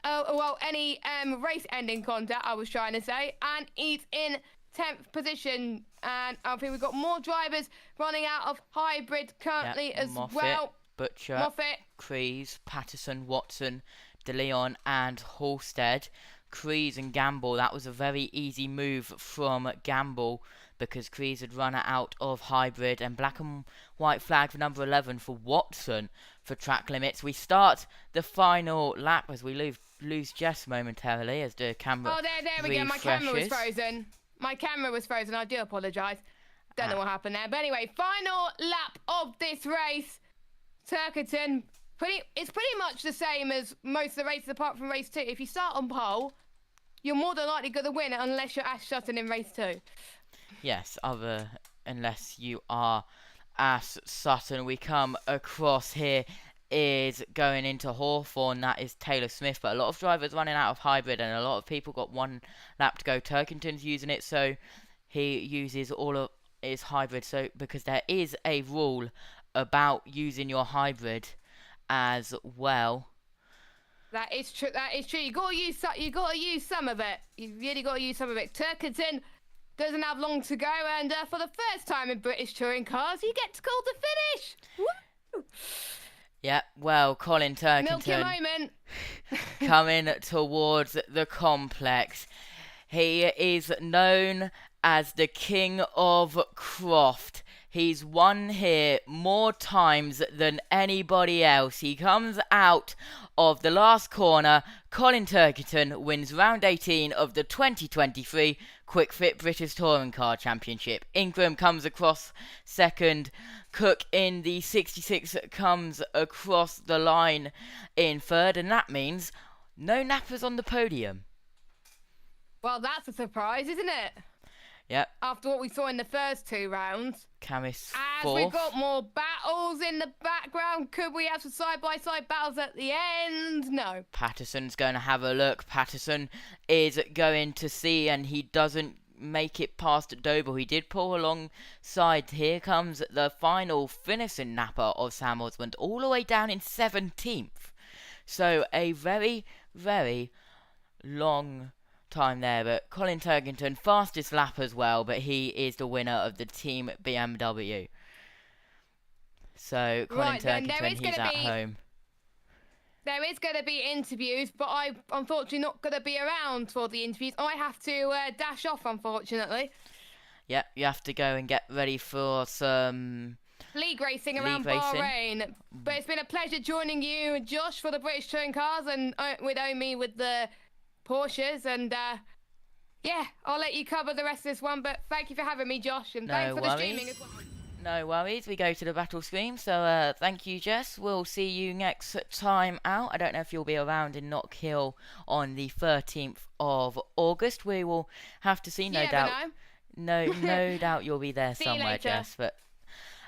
any race-ending contact, I was trying to say, and he's in 10th position. And I think we've got more drivers running out of hybrid currently as Moffat, well. Butcher, Moffat. Crees, Patterson, Watson, De Leon, and Halstead. Crees and Gamble, that was a very easy move from Gamble because Crees had run out of hybrid, and black and white flag for number 11 for Watson for track limits. We start the final lap as we lose Jess momentarily as the camera there we go. My camera was frozen. My camera was frozen. I do apologise. Don't know what happened there. But anyway, final lap of this race. Turkerton, it's pretty much the same as most of the races apart from race 2. If you start on pole, you're more than likely going to win unless you're Ash Sutton in race 2. Yes, unless you are Ash Sutton. We come across here is going into Hawthorne. That is Taylor Smith, but a lot of drivers running out of hybrid and a lot of people got one lap to go. Turkington's using it, so he uses all of his hybrid, so because there is a rule about using your hybrid as well. That is true. That is true. You got to use some of it. You really got to use some of it. Turkington doesn't have long to go, and for the first time in British touring cars, he gets called to finish. Woo! Yeah, well, Colin Turkington Milk your moment. coming towards the complex. He is known as the King of Croft. He's won here more times than anybody else. He comes out of the last corner. Colin Turkington wins round 18 of the 2023 Quick Fit British Touring Car Championship. Ingram comes across second. Cook in the 66 comes across the line in third, and that means no nappers on the podium. Well, that's a surprise, isn't it? Yep. After what we saw in the first 2 rounds. Camis As fourth. we've got more battles in the background, could we have some side-by-side battles at the end? No. Patterson's going to have a look. Patterson is going to see, and he doesn't make it past Doble. He did pull alongside. Here comes the final finishing napper of Sam Osmond, all the way down in 17th. So a very, very long time there, but Colin Turkington, fastest lap as well, but he is the winner of the Team BMW. So Colin Turkington, he's at home. There is going to be interviews, but I'm unfortunately not going to be around for the interviews. I have to dash off, unfortunately. Yep, you have to go and get ready for some league racing around Bahrain. But it's been a pleasure joining you, Josh, for the British Touring Cars, and with Omi with the Porsches, and yeah, I'll let you cover the rest of this one, but thank you for having me, Josh, and thanks for the streaming as well. No worries, we go to the battle stream, so thank you, Jess. We'll see you next time out. I don't know if you'll be around in Knock Hill on the 13th of August. We will have to see, no doubt. No doubt you'll be there somewhere, Jess, but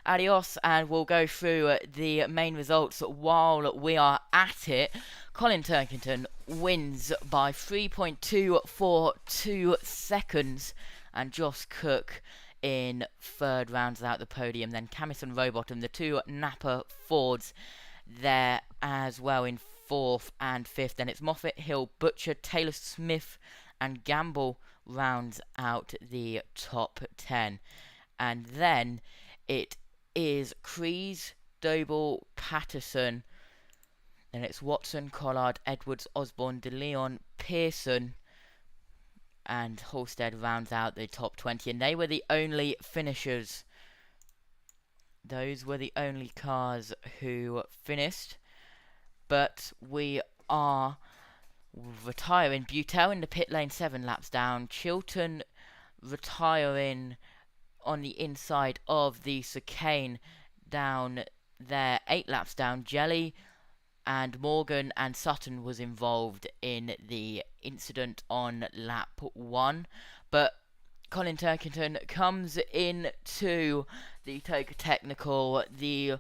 adios, and we'll go through the main results while we are at it. Colin Turkington wins by 3.242 seconds, and Josh Cook in third rounds out the podium. Then Camis and Rowbottom, the 2 Napa Fords, there as well in 4th and 5th. Then it's Moffat, Hill, Butcher, Taylor Smith, and Gamble rounds out the top 10. And then it is Crees, Doble, Patterson. Then it's Watson, Collard, Edwards, Osborne, De Leon, Pearson, and Halstead rounds out the top 20. And they were the only finishers. Those were the only cars who finished. But we are retiring. Butel in the pit lane 7 laps down. Chilton retiring on the inside of the chicane down there 8 laps down. Jelly and Morgan and Sutton was involved in the incident on lap 1, but Colin Turkington comes into the Toka Technical. The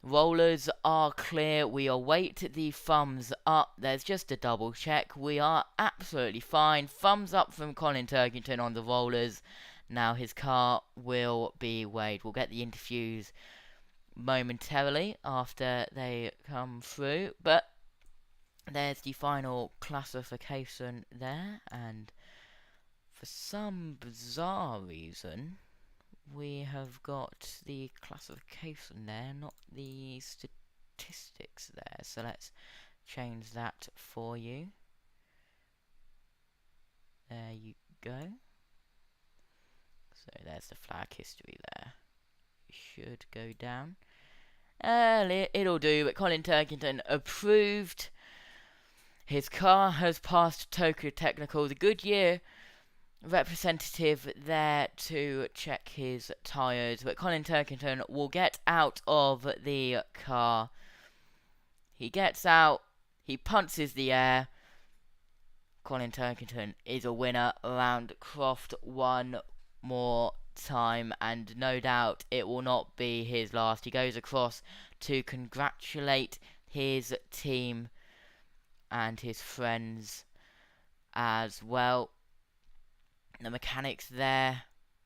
rollers are clear. We await the thumbs up. There's just a double check. We are absolutely fine. Thumbs up from Colin Turkington on the rollers. Now his car will be weighed. We'll get the interviews momentarily after they come through, but there's the final classification there, and for some bizarre reason, we have got the classification there, not the statistics there. So let's change that for you. There you go. So there's the flag history there. Should go down. It'll do, but Colin Turkington approved. His car has passed Tokyo Technical. The Goodyear representative there to check his tyres, but Colin Turkington will get out of the car. He gets out, he punches the air. Colin Turkington is a winner around Croft one more time, and no doubt it will not be his last. He goes across to congratulate his team and his friends as well. The mechanics there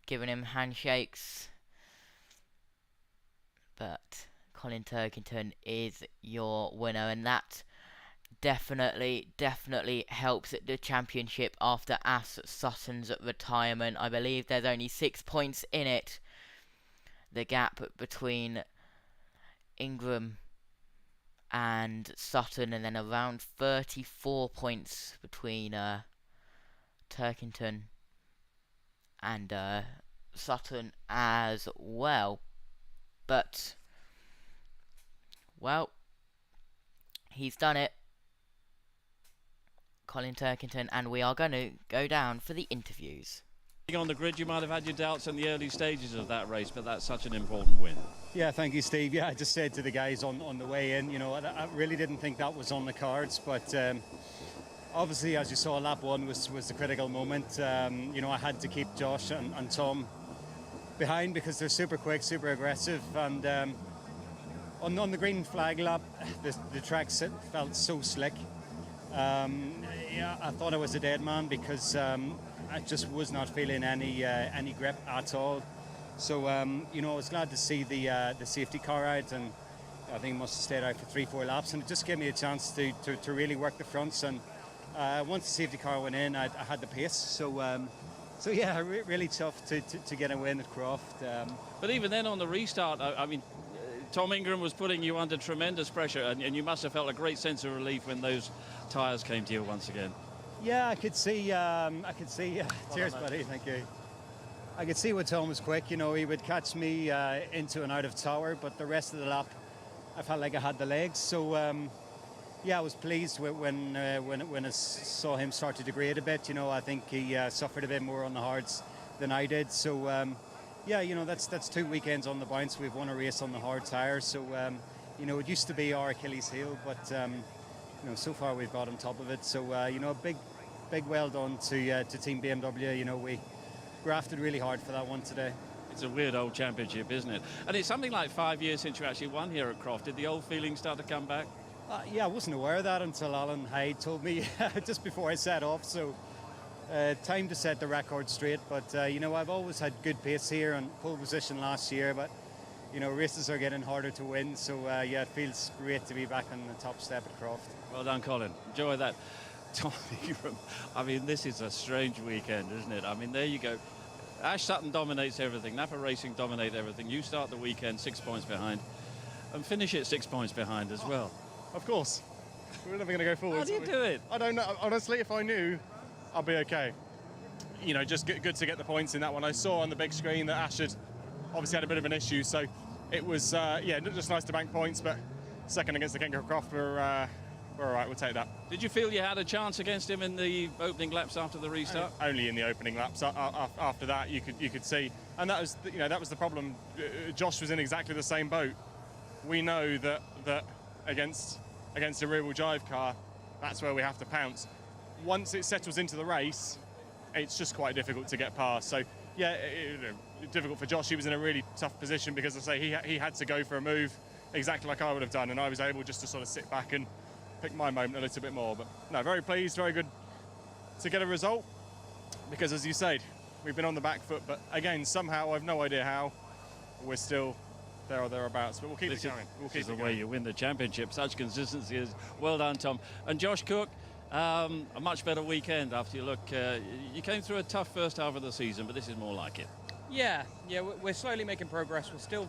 giving him handshakes, but Colin Turkington is your winner, and that definitely helps the championship after Ash Sutton's retirement. I believe there's only 6 points in it, the gap between Ingram and Sutton, and then around 34 points between Turkington and Sutton as well. But, well, he's done it, Colin Turkington, and we are going to go down for the interviews. On the grid, you might have had your doubts in the early stages of that race, but that's such an important win. Yeah, thank you, Steve. Yeah, I just said to the guys on the way in, you know, I really didn't think that was on the cards, but obviously, as you saw, lap one was the critical moment. You know, I had to keep Josh and Tom behind because they're super quick, super aggressive, and on the green flag lap, the track felt so slick. Yeah, I thought I was a dead man because I just was not feeling any grip at all. So you know, I was glad to see the safety car out, and I think it must have stayed out for 3-4 laps, and it just gave me a chance to really work the fronts. And once the safety car went in, I had the pace. So yeah, really tough to get a win at Croft. But even then, on the restart, I mean, Tom Ingram was putting you under tremendous pressure, and you must have felt a great sense of relief when those tyres came to you once again. Yeah, I could see. Cheers, buddy. Thank you. I could see when Tom was quick. You know, he would catch me into and out of tower, but the rest of the lap, I felt like I had the legs. So yeah, I was pleased when I saw him start to degrade a bit. You know, I think he suffered a bit more on the hards than I did. So yeah, you know, that's 2 weekends on the bounce. We've won a race on the hard tyres. So you know, it used to be our Achilles heel, but you know, so far we've got on top of it. So you know, big well done to Team BMW. You know, we grafted really hard for that one today. It's a weird old championship, isn't it? And it's something like 5 years since you actually won here at Croft. Did the old feeling start to come back? Yeah, I wasn't aware of that until Alan Hyde told me just before I set off. So time to set the record straight. But you know, I've always had good pace here and pole position last year. But you know, races are getting harder to win. So yeah, it feels great to be back on the top step at Croft. Well done, Colin. Enjoy that. Tom Ingram, I mean, this is a strange weekend, isn't it? I mean, there you go. Ash Sutton dominates everything. Napa Racing dominate everything. You start the weekend 6 points behind and finish it 6 points behind as well. Of course. We're never going to go forward. How do you do it? I don't know. Honestly, if I knew, I'd be okay. You know, just good to get the points in that one. I saw on the big screen that Ash had obviously had a bit of an issue, so it was, yeah, just nice to bank points, but second against the King of Croft, we're all right, we'll take that. Did you feel you had a chance against him in the opening laps after the restart? Only in the opening laps. After that, you could see, and that was that was the problem. Josh was in exactly the same boat. We know that against a rear-wheel drive car, that's where we have to pounce. Once it settles into the race, it's just quite difficult to get past. So yeah, difficult for Josh. He was in a really tough position because I say he had to go for a move exactly like I would have done, and I was able just to sort of sit back and pick my moment a little bit more. But no, very pleased, very good to get a result, because as you said, we've been on the back foot, but again, somehow, I've no idea how, we're still there or thereabouts. But we'll keep This it is- going. We'll This keep is it the way going. you win the championship. Such consistency is well done, Tom. And Josh Cook, a much better weekend after you look. You came through a tough first half of the season, but this is more like it. Yeah, we're slowly making progress. We're still,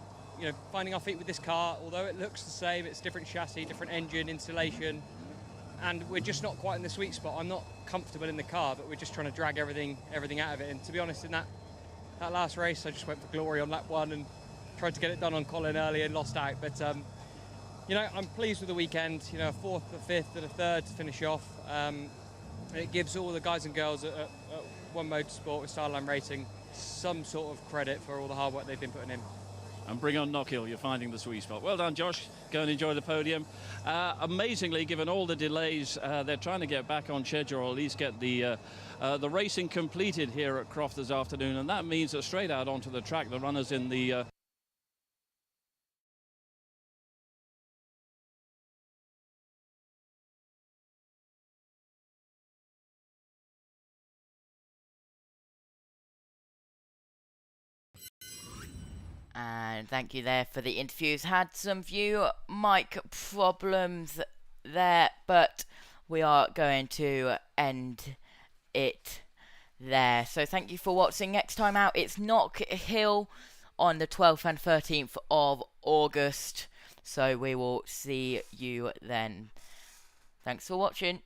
finding our feet with this car. Although it looks the same, it's different chassis, different engine, installation, and we're just not quite in the sweet spot. I'm not comfortable in the car, but we're just trying to drag everything out of it. And to be honest, in that last race, I just went for glory on lap 1 and tried to get it done on Colin early and lost out. But I'm pleased with the weekend. A 4th, a 5th, and a 3rd to finish off. It gives all the guys and girls at One Motorsport with Starline Racing some sort of credit for all the hard work they've been putting in. And bring on Knockhill, you're finding the sweet spot. Well done, Josh. Go and enjoy the podium. Amazingly, given all the delays, they're trying to get back on schedule, or at least get the racing completed here at Croft this afternoon, and that means that straight out onto the track, the runners in the And thank you there for the interviews. Had some view mic problems there, but we are going to end it there. So thank you for watching. Next time out, it's Knockhill on the 12th and 13th of August. So we will see you then. Thanks for watching.